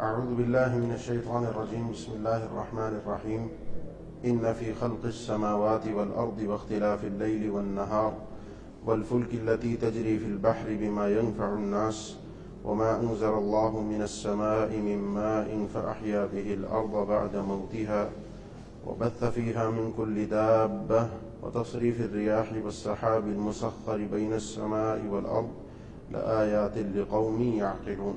أعوذ بالله من الشيطان الرجيم بسم الله الرحمن الرحيم إن في خلق السماوات والأرض واختلاف الليل والنهار والفلك التي تجري في البحر بما ينفع الناس وما أنزل الله من السماء من ماء فأحيا به الأرض بعد موتها وبث فيها من كل دابة وتصريف الرياح والسحاب المسخر بين السماء والأرض لآيات لقوم يعقلون.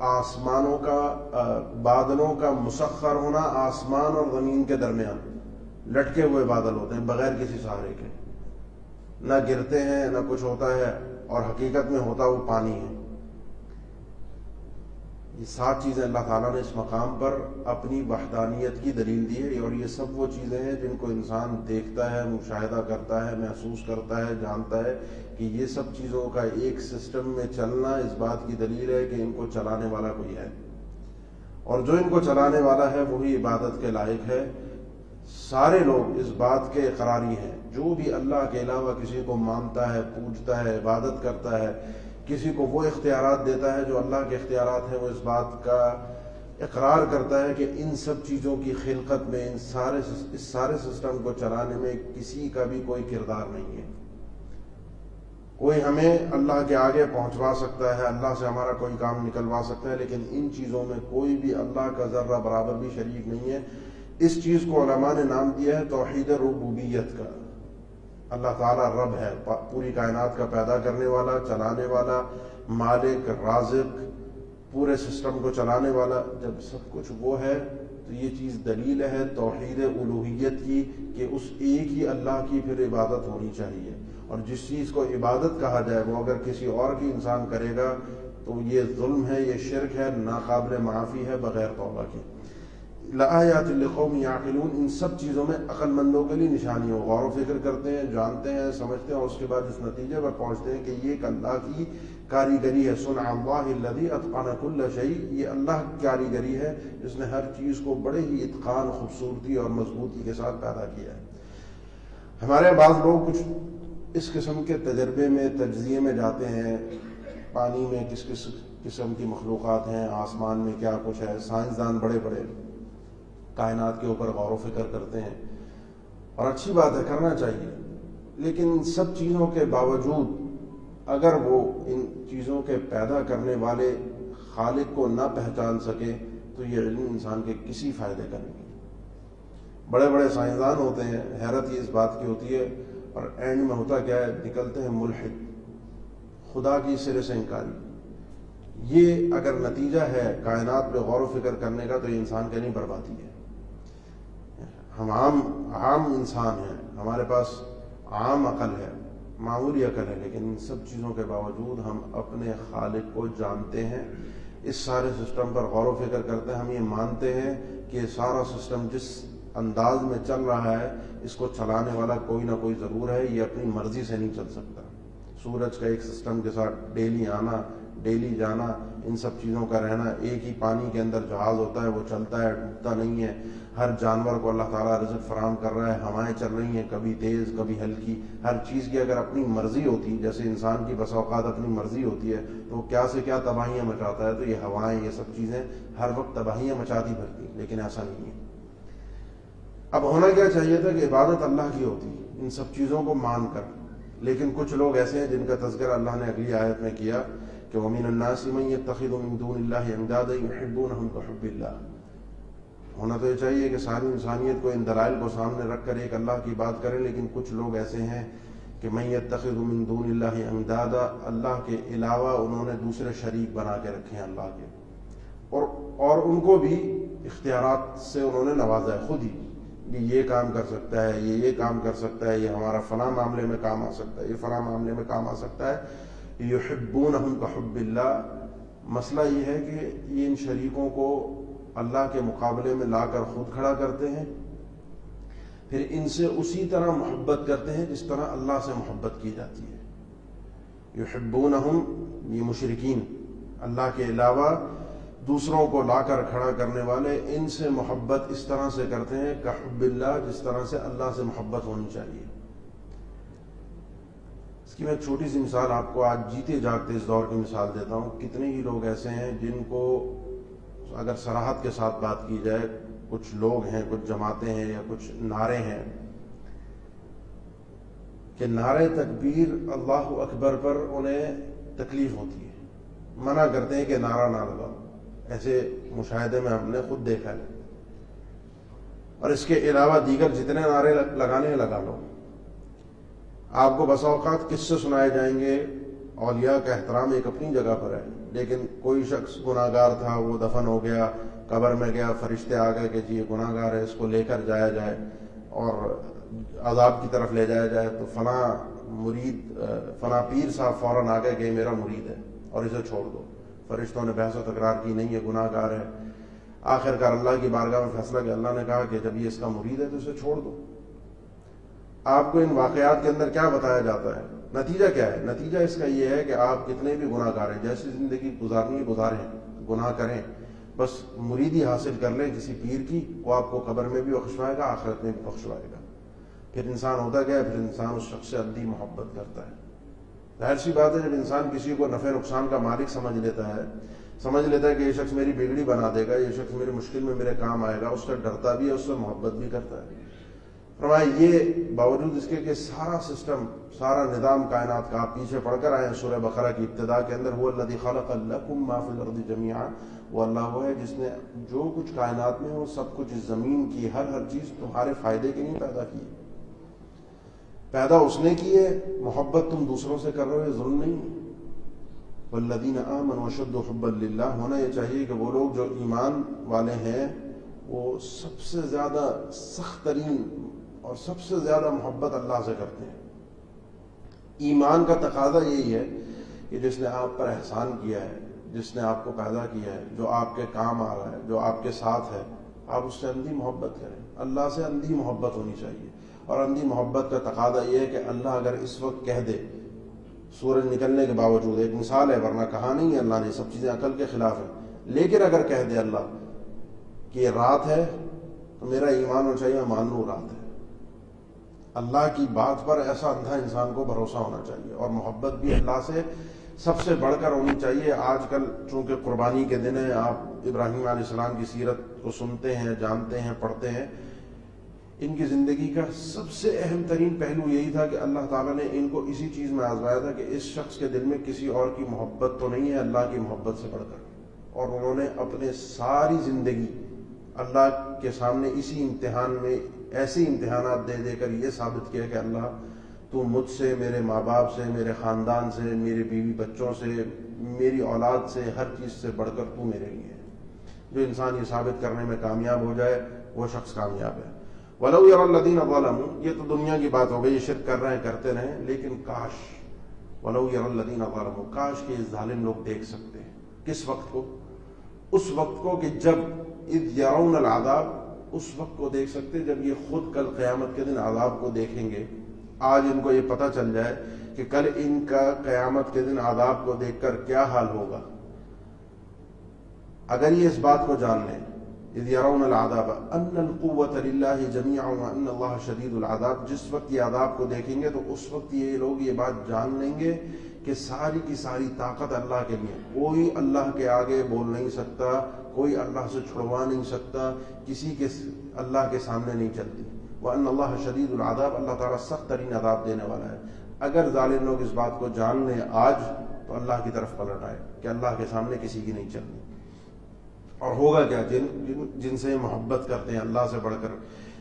آسمانوں کا بادلوں کا مسخر ہونا، آسمان اور زمین کے درمیان لٹکے ہوئے بادل ہوتے ہیں بغیر کسی سہارے کے، نہ گرتے ہیں نہ کچھ ہوتا ہے، اور حقیقت میں ہوتا وہ پانی ہے۔ یہ 7 چیزیں اللہ تعالیٰ نے اس مقام پر اپنی وحدانیت کی دلیل دی ہے، اور یہ سب وہ چیزیں ہیں جن کو انسان دیکھتا ہے، مشاہدہ کرتا ہے، محسوس کرتا ہے، جانتا ہے کہ یہ سب چیزوں کا ایک سسٹم میں چلنا اس بات کی دلیل ہے کہ ان کو چلانے والا کوئی ہے، اور جو ان کو چلانے والا ہے وہی عبادت کے لائق ہے۔ سارے لوگ اس بات کے اقراری ہیں، جو بھی اللہ کے علاوہ کسی کو مانتا ہے، پوجتا ہے، عبادت کرتا ہے، کسی کو وہ اختیارات دیتا ہے جو اللہ کے اختیارات ہیں، وہ اس بات کا اقرار کرتا ہے کہ ان سب چیزوں کی خلقت میں، اس سارے سسٹم کو چلانے میں کسی کا بھی کوئی کردار نہیں ہے۔ کوئی ہمیں اللہ کے آگے پہنچوا سکتا ہے، اللہ سے ہمارا کوئی کام نکلوا سکتا ہے، لیکن ان چیزوں میں کوئی بھی اللہ کا ذرہ برابر بھی شریک نہیں ہے۔ اس چیز کو علماء نے نام دیا ہے توحید ربوبیت کا۔ اللہ تعالیٰ رب ہے، پوری کائنات کا پیدا کرنے والا، چلانے والا، مالک، رازق، پورے سسٹم کو چلانے والا۔ جب سب کچھ وہ ہے تو یہ چیز دلیل ہے توحید الوہیت کی کہ اس ایک ہی اللہ کی پھر عبادت ہونی چاہیے، اور جس چیز کو عبادت کہا جائے وہ اگر کسی اور کی انسان کرے گا تو یہ ظلم ہے، یہ شرک ہے، ناقابل معافی ہے بغیر توبہ کے۔ لآیات لقوم یعقلون، ان سب چیزوں میں عقل مندوں کے لیے نشانی ہو، غور و فکر کرتے ہیں، جانتے ہیں، سمجھتے ہیں، اور اس کے بعد اس نتیجے پر پہنچتے ہیں کہ یہ ایک اللہ کی کاریگری ہے۔ صنع اللہ الذی اتقن کل شیء، یہ اللہ کی کاریگری ہے جس نے ہر چیز کو بڑے ہی اتقان، خوبصورتی اور مضبوطی کے ساتھ پیدا کیا ہے۔ ہمارے بعض لوگ کچھ اس قسم کے تجربے میں، تجزیے میں جاتے ہیں، پانی میں کس کس قسم کی مخلوقات ہیں، آسمان میں کیا کچھ ہے، سائنسدان بڑے بڑے کائنات کے اوپر غور و فکر کرتے ہیں، اور اچھی بات ہے، کرنا چاہیے، لیکن ان سب چیزوں کے باوجود اگر وہ ان چیزوں کے پیدا کرنے والے خالق کو نہ پہچان سکے تو یہ علم انسان کے کسی فائدے کا نہیں۔ بڑے بڑے سائنسدان ہوتے ہیں، حیرت ہی اس بات کی ہوتی ہے، اور اینڈ میں ہوتا کیا ہے، نکلتے ہیں ملحد، خدا کی سرے سے انکاری۔ یہ اگر نتیجہ ہے کائنات پہ غور و فکر کرنے کا تو یہ انسان کے نہیں بربادی ہے۔ ہم عام انسان ہیں، ہمارے پاس عام عقل ہے، معمولی عقل ہے، لیکن ان سب چیزوں کے باوجود ہم اپنے خالق کو جانتے ہیں، اس سارے سسٹم پر غور و فکر کرتے ہیں، ہم یہ مانتے ہیں کہ سارا سسٹم جس انداز میں چل رہا ہے اس کو چلانے والا کوئی نہ کوئی ضرور ہے، یہ اپنی مرضی سے نہیں چل سکتا۔ سورج کا ایک سسٹم کے ساتھ ڈیلی آنا، ڈیلی جانا، ان سب چیزوں کا رہنا، ایک ہی پانی کے اندر جہاز ہوتا ہے، وہ چلتا ہے، ڈوبتا نہیں ہے، ہر جانور کو اللہ تعالیٰ رزق فراہم کر رہا ہے، ہوائیں چل رہی ہیں، کبھی تیز کبھی ہلکی، ہر چیز کی اگر اپنی مرضی ہوتی، جیسے انسان کی بسا اوقات اپنی مرضی ہوتی ہے تو وہ کیا سے کیا تباہیاں مچاتا ہے، تو یہ ہوائیں، یہ سب چیزیں ہر وقت تباہیاں مچاتی پھرتی، لیکن ایسا نہیں ہے۔ اب ہونا کیا چاہیے تھا کہ عبادت اللہ کی ہوتی ان سب چیزوں کو مان کر، لیکن کچھ لوگ ایسے ہیں جن کا تذکرہ اللہ نے اگلی آیت میں کیا کہ وَمِنَ النَّاسِ مَن يَتَّخِذُ مِن دُونِ اللَّهِ أَندَادًا يُحِبُّونَهُمْ كَحُبِّ اللَّهِ۔ ہونا تو یہ چاہیے کہ ساری انسانیت کو ان دلائل کو سامنے رکھ کر ایک اللہ کی بات کریں، لیکن کچھ لوگ ایسے ہیں کہ مَن يَتَّخِذُ مِن دُونِ اللَّهِ أَندَادًا، اللہ کے علاوہ انہوں نے دوسرے شریک بنا کے رکھے ہیں اللہ کے، اور ان کو بھی اختیارات سے انہوں نے نوازا ہے، خود ہی یہ کام کر سکتا ہے، یہ کام کر سکتا ہے، یہ ہمارا فلاں معاملے میں کام آ سکتا ہے، یہ فلاں معاملے میں کام آ سکتا ہے۔ یحبونہم کحب اللہ، مسئلہ یہ ہے کہ یہ ان شریکوں کو اللہ کے مقابلے میں لا کر خود کھڑا کرتے ہیں، پھر ان سے اسی طرح محبت کرتے ہیں جس طرح اللہ سے محبت کی جاتی ہے۔ یحبونہم، یہ مشرکین، اللہ کے علاوہ دوسروں کو لا کر کھڑا کرنے والے ان سے محبت اس طرح سے کرتے ہیں کہ حب اللہ، جس طرح سے اللہ سے محبت ہونی چاہیے۔ اس کی میں ایک چھوٹی سی مثال آپ کو آج جیتے جاگتے اس دور کی مثال دیتا ہوں۔ کتنے ہی لوگ ایسے ہیں جن کو اگر صراحت کے ساتھ بات کی جائے، کچھ لوگ ہیں، کچھ جماعتیں ہیں یا کچھ نعرے ہیں کہ نعرے تکبیر اللہ اکبر پر انہیں تکلیف ہوتی ہے، منع کرتے ہیں کہ نعرہ نہ لگاؤ۔ ایسے مشاہدے میں ہم نے خود دیکھا ہے، اور اس کے علاوہ دیگر جتنے نعرے لگانے ہیں لگا لو۔ آپ کو بسا اوقات قصے سنائے جائیں گے اولیاء کا احترام ایک اپنی جگہ پر ہے، لیکن کوئی شخص گناہ گار تھا، وہ دفن ہو گیا، قبر میں گیا، فرشتے آ گئے کہ جی یہ گناہ گار ہے، اس کو لے کر جایا جائے اور عذاب کی طرف لے جایا جائے، تو فلاں مرید فلاں پیر صاحب فوراً آ گئے کہ یہ میرا مرید ہے اور اسے چھوڑ دو۔ فرشتوں نے بحث و تکرار کی، نہیں یہ گناہ گار ہے۔ آخر کار اللہ کی بارگاہ میں فیصلہ کہ اللہ نے کہا کہ جب یہ اس کا مرید ہے تو اسے چھوڑ دو۔ آپ کو ان واقعات کے اندر کیا بتایا جاتا ہے؟ نتیجہ کیا ہے؟ نتیجہ اس کا یہ ہے کہ آپ کتنے بھی گناہ گار ہیں، جیسی زندگی گزارنی ہے گزاریں، گناہ کریں، بس مریدی حاصل کر لیں کسی پیر کی، وہ آپ کو قبر میں بھی بخشوائے گا، آخرت میں بھی بخشوائے گا۔ پھر انسان ہوتا کیا ہے؟ پھر انسان اس شخص سے اندھی محبت کرتا ہے۔ ظاہر سی بات ہے، جب انسان کسی کو نفع نقصان کا مالک سمجھ لیتا ہے کہ یہ شخص میری بگڑی بنا دے گا، یہ شخص میری مشکل میں میرے کام آئے گا، اس سے ڈرتا بھی ہے، اس سے محبت بھی کرتا ہے۔ فرمایا یہ باوجود اس کے کہ سارا سسٹم، سارا نظام کائنات کا، آپ پیچھے پڑھ کر آئے ہیں سورہ بقرہ کی ابتدا کے اندر، هو الذی خلق لکم ما فی الارض جمیعا، وہ اللہ وہ ہے جس نے جو کچھ کائنات میں وہ سب کچھ اس زمین کی ہر چیز تمہارے فائدے کے لیے پیدا کی ہے۔ پیدا اس نے کی ہے، محبت تم دوسروں سے کر رہے ہو، ظلم نہیں ہے۔ والذین آمنوا اشد حبا للہ، ہونا یہ چاہیے کہ وہ لوگ جو ایمان والے ہیں وہ سب سے زیادہ سخت ترین اور سب سے زیادہ محبت اللہ سے کرتے ہیں۔ ایمان کا تقاضا یہی ہے کہ جس نے آپ پر احسان کیا ہے، جس نے آپ کو پیدا کیا ہے، جو آپ کے کام آ رہا ہے، جو آپ کے ساتھ ہے، آپ اس سے اندھی محبت کریں۔ اللہ سے اندھی محبت ہونی چاہیے، اور اندھی محبت کا تقاضا یہ ہے کہ اللہ اگر اس وقت کہہ دے سورج نکلنے کے باوجود، ایک مثال ہے ورنہ کہا نہیں ہے اللہ نے، سب چیزیں عقل کے خلاف ہیں، لیکن اگر کہہ دے اللہ کہ یہ رات ہے تو میرا ایمان ہونا چاہیے میں مان لوں رات ہے۔ اللہ کی بات پر ایسا اندھا انسان کو بھروسہ ہونا چاہیے، اور محبت بھی اللہ سے سب سے بڑھ کر ہونی چاہیے۔ آج کل چونکہ قربانی کے دن ہیں، آپ ابراہیم علیہ السلام کی سیرت کو سنتے ہیں، جانتے ہیں، پڑھتے ہیں، ان کی زندگی کا سب سے اہم ترین پہلو یہی تھا کہ اللہ تعالیٰ نے ان کو اسی چیز میں آزمایا تھا کہ اس شخص کے دل میں کسی اور کی محبت تو نہیں ہے اللہ کی محبت سے بڑھ کر، اور انہوں نے اپنے ساری زندگی اللہ کے سامنے اسی امتحان میں ایسے امتحانات دے دے کر یہ ثابت کیا کہ اللہ تو مجھ سے، میرے ماں باپ سے، میرے خاندان سے، میرے بیوی بچوں سے، میری اولاد سے، ہر چیز سے بڑھ کر تو میرے لیے ہے۔ جو انسان یہ ثابت کرنے میں کامیاب ہو جائے وہ شخص کامیاب ہے۔ وَلَوْ يَرَى الَّذِينَ ظَلَمُوا، یہ تو دنیا کی بات ہو گئی، یہ شرک کر رہے ہیں کرتے رہیں، لیکن کاش وَلَوْ يَرَى الَّذِينَ ظَلَمُوا، کاش کہ یہ ظالم لوگ دیکھ سکتے ہیں۔ کس وقت کو؟ اس وقت کو کہ جب اذ يرون العذاب، اس وقت کو دیکھ سکتے جب یہ خود کل قیامت کے دن عذاب کو دیکھیں گے۔ آج ان کو یہ پتہ چل جائے کہ کل ان کا قیامت کے دن عذاب کو دیکھ کر کیا حال ہوگا۔ اگر یہ اس بات کو جان لیں، اذ يرون العذاب ان القوة للہ جميعا وان اللہ شدید العذاب، جس وقت یہ عذاب کو دیکھیں گے تو اس وقت یہ لوگ یہ بات جان لیں گے کہ ساری کی ساری طاقت اللہ کے لیے، کوئی اللہ کے آگے بول نہیں سکتا، کوئی اللہ سے چھڑوا نہیں سکتا، کسی کے اللہ کے سامنے نہیں چلتی۔ وَأَنَّ اللَّهَ شَدِيدُ الْعَذَابِ، اللہ تعالیٰ سخت ترین عذاب دینے والا ہے۔ اگر ظالم لوگ اس بات کو جان لیں آج تو اللہ کی طرف پلٹ آئے کہ اللہ کے سامنے کسی کی نہیں چلنی۔ اور ہوگا کیا؟ جن سے محبت کرتے ہیں اللہ سے بڑھ کر،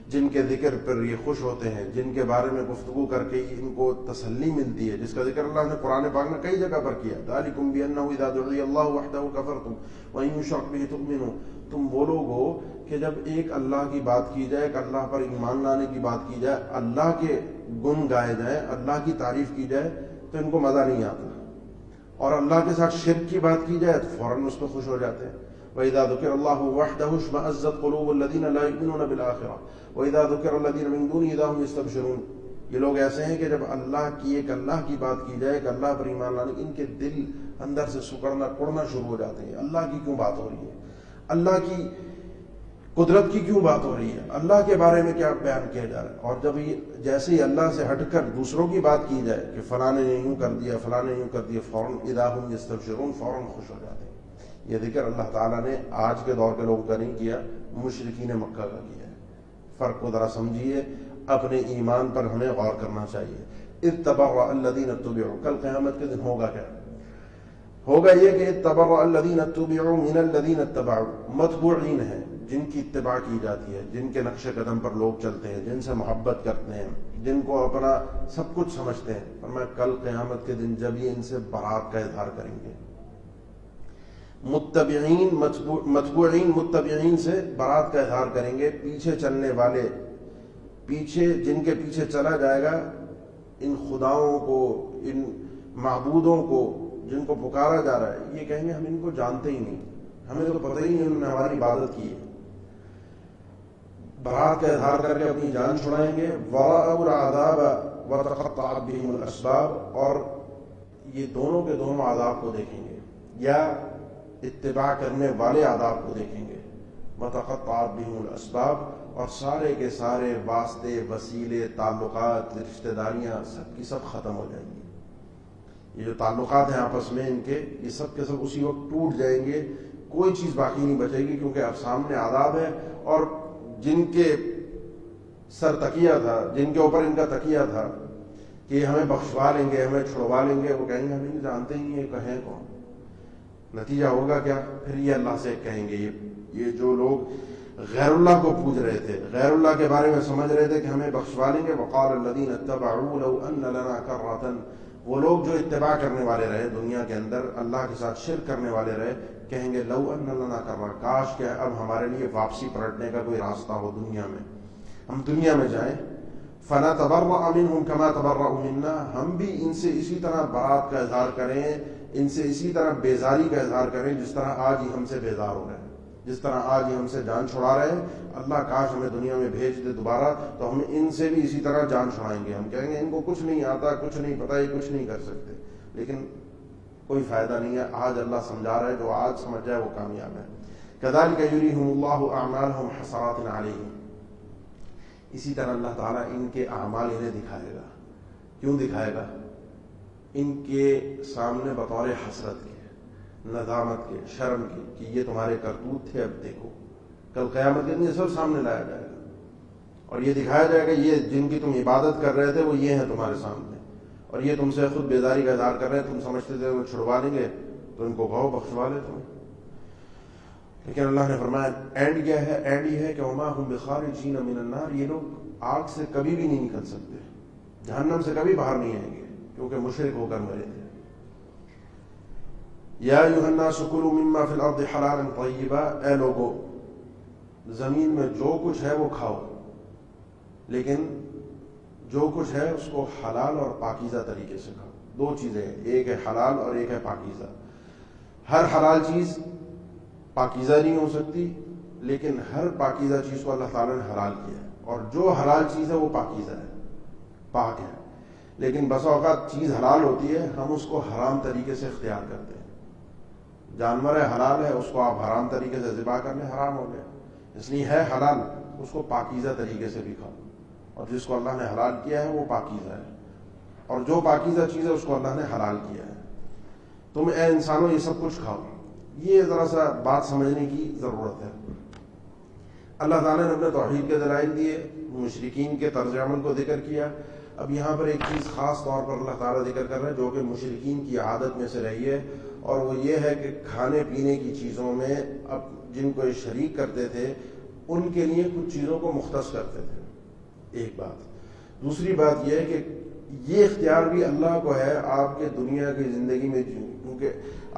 جن کے ذکر پر یہ خوش ہوتے ہیں، جن کے بارے میں گفتگو کر کے ان کو تسلی ملتی ہے، جس کا ذکر اللہ نے قرآن پاک میں کئی جگہ پر کیا، ذَلِكُمْ بِأَنَّهُ إِذَا دُعِيَ اللَّهُ وَحْدَهُ كَفَرْتُمْ وَإِن يُشْرَكْ بِهِ تُؤْمِنُوا، تم وہ لوگ ہو کہ جب ایک اللہ کی بات کی جائے، کہ اللہ پر ایمان لانے کی بات کی جائے، اللہ کے گن گائے جائیں، اللہ کی تعریف کی جائے تو ان کو مزہ نہیں آتا، اور اللہ کے ساتھ شرک کی بات کی جائے تو فوراً اس پہ خوش ہو جاتے ہیں۔ وَإِذَا ذُكِرَ اللَّهُ وَحْدَهُ اشْمَأَزَّتْ قُلُوبُ الَّذِينَ لَا يُؤْمِنُونَ بِالْآخِرَةِ وَإِذَا ذُكِرَ الَّذِينَ مِن دُونِهِ إِذَا هُمْ يَسْتَبْشِرُونَ، یہ لوگ ایسے ہیں کہ جب اللہ کی بات کی جائے، کہ اللہ پر ایمان لانے، ان کے دل اندر سے سکڑنا کڑنا شروع ہو جاتے ہیں۔ اللہ کی کیوں بات ہو رہی ہے؟ اللہ کی قدرت کی کیوں بات ہو رہی ہے؟ اللہ کے بارے میں کیا بیان کیا جا رہا ہے؟ اور جب جیسے ہی اللہ سے ہٹ کر دوسروں کی بات کی جائے کہ فلاں نے یوں کر دیا، فلاں نے یوں کر دیا، فوراً اذا ہم یستبشرون، فوراً خوش ہو جاتے ہیں۔ یہ ذکر اللہ تعالیٰ نے آج کے دور کے لوگوں کا نہیں کیا، مشرکین مکہ کا کیا ہے۔ فرق کو ذرا سمجھیے، اپنے ایمان پر ہمیں غور کرنا چاہیے۔ اذ تبرأ الذین اتبعوا، کل قیامت کے دن ہوگا کیا؟ ہوگا یہ کہ اذ تبرأ الذین اتبعوا من الذین اتبعوا، متبوعین ہیں جن کی اتباع کی جاتی ہے، جن کے نقش قدم پر لوگ چلتے ہیں، جن سے محبت کرتے ہیں، جن کو اپنا سب کچھ سمجھتے ہیں، فرمایا کل قیامت کے دن جب یہ ان سے برات کا اظہار کریں گے، متبعین متبوعین متبعین سے برات کا اظہار کریں گے، پیچھے چلنے والے، پیچھے جن کے پیچھے چلا جائے گا، ان خداؤں کو، ان معبودوں کو جن کو پکارا جا رہا ہے، یہ کہیں گے ہم ان کو جانتے ہی نہیں، ہمیں تو پتہ ہی نہیں انہوں نے ہماری عبادت کی ہے، برات کا اظہار کر کے اپنی جان چھڑائیں گے، وَرَأَوُا الْعَذَابَ وَتَقَطَّعَتْ بِهِمُ الْأَسْبَابُ، اور یہ دونوں کے دونوں عذاب کو دیکھیں گے، یا اتباع کرنے والے عذاب کو دیکھیں گے، وَتَقَطَّعَتْ بِهِمُ الْأَسْبَابُ، اور سارے کے سارے واسطے، وسیلے، تعلقات، رشتہ داریاں سب کی سب ختم ہو جائیں گی، یہ جو تعلقات ہیں آپس میں ان کے، یہ سب کے سب اسی وقت ٹوٹ جائیں گے، کوئی چیز باقی نہیں بچے گی، کیونکہ اب سامنے عذاب ہے، اور جن کے سر تکیہ تھا، جن کے اوپر ان کا تکیہ تھا کہ ہمیں بخشوا لیں گے، ہمیں چھڑوا لیں گے، وہ کہیں گے ہم نہیں جانتے ہی نہیں کہیں کون، نتیجہ ہوگا کیا؟ پھر یہ اللہ سے کہیں گے، یہ جو لوگ غیر اللہ کو پوج رہے تھے، غیر اللہ کے بارے میں سمجھ رہے تھے کہ ہمیں بخشوا لیں گے، وقال الذین اتبعوا لو ان لنا کرۃ، وہ لوگ جو اتباع کرنے والے رہے دنیا کے اندر، اللہ کے ساتھ شرک کرنے والے رہے، کہیں گے لو ان لنا کرۃ، کاش کہ اب ہمارے لیے واپسی پلٹنے کا کوئی راستہ ہو دنیا میں، ہم دنیا میں جائیں، فنتبرأ منهم كما تبرؤوا منا، ہم بھی ان سے اسی طرح برات کا اظہار کریں، ان سے اسی طرح بیزاری کا اظہار کریں جس طرح آج ہی ہم سے بیزار ہو رہے ہیں، جس طرح آج ہی ہم سے جان چھڑا رہے ہیں، اللہ کاش ہمیں دنیا میں بھیج دے دوبارہ تو ہم ان سے بھی اسی طرح جان چھڑائیں گے، ہم کہیں گے ان کو کچھ نہیں آتا، کچھ نہیں پتہ، یہ کچھ نہیں کر سکتے، لیکن کوئی فائدہ نہیں ہے، آج اللہ سمجھا رہا ہے، جو آج سمجھ جائے وہ کامیاب ہے۔ كذلك يريهم الله أعمالهم حسرات عليهم، اسی طرح اللہ تعالیٰ ان کے اعمال انہیں دکھائے گا، کیوں دکھائے گا؟ ان کے سامنے بطور حسرت کے، ندامت کے، شرم کے، کہ یہ تمہارے کرتوت تھے، اب دیکھو، کل قیامت کے دن یہ سب سامنے لایا جائے گا، اور یہ دکھایا جائے گا یہ جن کی تم عبادت کر رہے تھے وہ یہ ہیں تمہارے سامنے، اور یہ تم سے خود بیزاری کا اظہار کر رہے ہیں، تم سمجھتے تھے وہ چھڑوا لیں گے تو ان کو کہو بخشوا لے تمہیں، لیکن اللہ نے فرمایا اینڈ کیا ہے؟ اینڈ یہ ہے کہ وما هم بخارجین من النار، یہ لوگ آگ سے کبھی بھی نہیں نکل سکتے، جہنم سے کبھی باہر نہیں آئیں گے، کیونکہ مشرک ہو کر مرے تھے۔ یا ایھا الناس کلوا مما فی الارض حلالا طیبا، اے لوگو زمین میں جو کچھ ہے وہ کھاؤ، لیکن جو کچھ ہے اس کو حلال اور پاکیزہ طریقے سے کھاؤ، دو چیزیں ہیں، ایک ہے حلال اور ایک ہے پاکیزہ، ہر حلال چیز پاکیزہ نہیں ہو سکتی، لیکن ہر پاکیزہ چیز کو اللہ تعالیٰ نے حلال کیا ہے، اور جو حلال چیز ہے وہ پاکیزہ ہے، پاک ہے، لیکن بسا اوقات چیز حلال ہوتی ہے ہم اس کو حرام طریقے سے اختیار کرتے ہیں، جانور ہے حلال ہے، اس کو آپ حرام طریقے سے ذبح کر لیں، حرام ہو گیا، اس لیے ہے حلال، اس کو پاکیزہ طریقے سے بھی کھاؤ، اور جس کو اللہ نے حلال کیا ہے وہ پاکیزہ ہے، اور جو پاکیزہ چیز ہے اس کو اللہ نے حلال کیا ہے۔ تم اے انسانوں یہ سب کچھ کھاؤ، یہ ذرا سا بات سمجھنے کی ضرورت ہے۔ اللہ تعالیٰ نے اپنے توحید کے دلائل دیے، مشرکین کے طرز عمل کو ذکر کیا، اب یہاں پر ایک چیز خاص طور پر اللہ تعالیٰ ذکر کر رہا ہے جو کہ مشرکین کی عادت میں سے رہی ہے، اور وہ یہ ہے کہ کھانے پینے کی چیزوں میں اب جن کو یہ شریک کرتے تھے ان کے لیے کچھ چیزوں کو مختص کرتے تھے، ایک بات۔ دوسری بات یہ ہے کہ یہ اختیار بھی اللہ کو ہے آپ کے دنیا کی زندگی میں، کیونکہ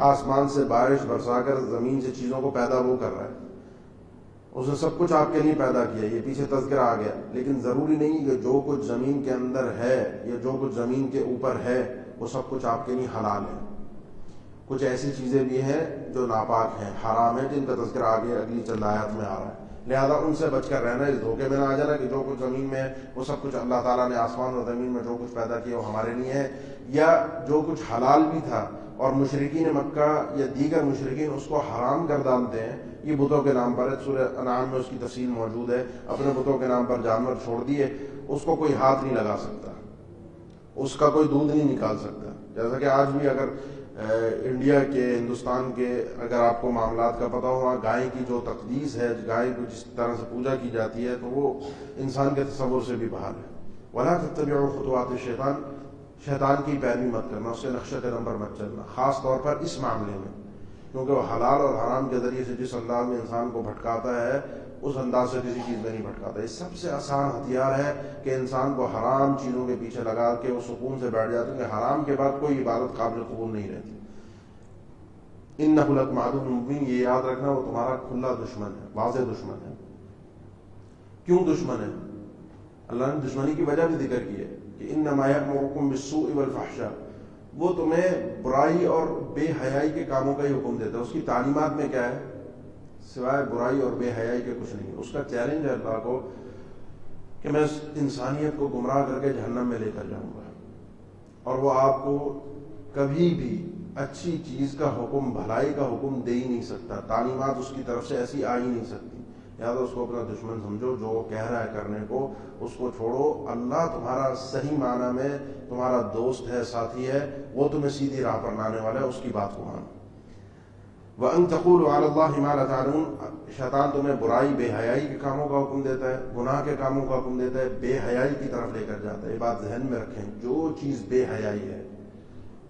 آسمان سے بارش برسا کر زمین سے چیزوں کو پیدا وہ کر رہا ہے، اس نے سب کچھ آپ کے لیے پیدا کیا، یہ پیچھے تذکرہ آ گیا، لیکن ضروری نہیں کہ جو کچھ زمین کے اندر ہے یا جو کچھ زمین کے اوپر ہے وہ سب کچھ آپ کے لیے حلال ہے، کچھ ایسی چیزیں بھی ہیں جو ناپاک ہیں، حرام ہیں، جن کا تذکرہ آگے اگلی چند آیات میں آ رہا ہے، لہذا ان سے بچ کر رہنا، اس دھوکے میں نہ آ جانا کہ جو کچھ زمین میں ہے وہ سب کچھ اللہ تعالیٰ نے آسمان اور زمین میں جو کچھ پیدا کیا وہ ہمارے لیے ہے، یا جو کچھ حلال بھی تھا اور مشرکین مکہ یا دیگر مشرکین اس کو حرام گردانتے ہیں، یہ بتوں کے نام پر ہے، سورہ انعام میں اس کی تفصیل موجود ہے، اپنے بتوں کے نام پر جانور چھوڑ دیے، اس کو کوئی ہاتھ نہیں لگا سکتا، اس کا کوئی دودھ نہیں نکال سکتا، جیسا کہ آج بھی اگر انڈیا کے، ہندوستان کے اگر آپ کو معاملات کا پتہ ہوا، گائے کی جو تقدیس ہے، گائے کو جس طرح سے پوجا کی جاتی ہے تو وہ انسان کے تصور سے بھی باہر ہے۔ وَلَا تَتَّبِعُوا خُطُوَاتِ الشَّيْطَانِ، شیطان کی پیروی مت کرنا، اس کے نقش قدم پر مت چلنا، خاص طور پر اس معاملے میں کیونکہ وہ حلال اور حرام کے ذریعے سے جس انداز میں انسان کو بھٹکاتا ہے اس انداز سے کسی چیز میں نہیں بھٹکاتا. یہ سب سے آسان ہتھیار ہے کہ انسان کو حرام چیزوں کے پیچھے لگا کے وہ سکون سے بیٹھ جاتے ہیں کہ حرام کے بعد کوئی عبادت قابل قبول نہیں رہتی. انہ لکم عدو مبین، یہ یاد رکھنا وہ تمہارا کھلا دشمن ہے، واضح دشمن ہے. کیوں دشمن ہے؟ اللہ نے دشمنی کی وجہ بھی ذکر کی ہے کہ انما یأمرکم بالسوء والفحشاء، وہ تمہیں برائی اور بے حیائی کے کاموں کا ہی حکم دیتا ہے. اس کی تعلیمات میں کیا ہے؟ سوائے برائی اور بے حیائی کے کچھ نہیں. اس کا چیلنج ہے اللہ کو کہ میں انسانیت کو گمراہ کر کے جہنم میں لے کر جاؤں گا، اور وہ آپ کو کبھی بھی اچھی چیز کا حکم، بھلائی کا حکم دے ہی نہیں سکتا. تعلیمات اس کی طرف سے ایسی آ ہی نہیں سکتی. یا تو اس کو اپنا دشمن سمجھو، جو وہ کہہ رہا ہے کرنے کو اس کو چھوڑو. اللہ تمہارا صحیح معنی میں تمہارا دوست ہے، ساتھی ہے، وہ تمہیں سیدھی راہ پر لانے والا ہے، اس کی بات کو مانو. وَأَن تَقُولُوا عَلَى اللَّهِ مَا لَا تَعْلَمُونَ، شیطان تمہیں برائی بے حیائی کے کاموں کا حکم دیتا ہے، گناہ کے کاموں کا حکم دیتا ہے، بے حیائی کی طرف لے کر جاتا ہے. یہ بات ذہن میں رکھیں، جو چیز بے حیائی ہے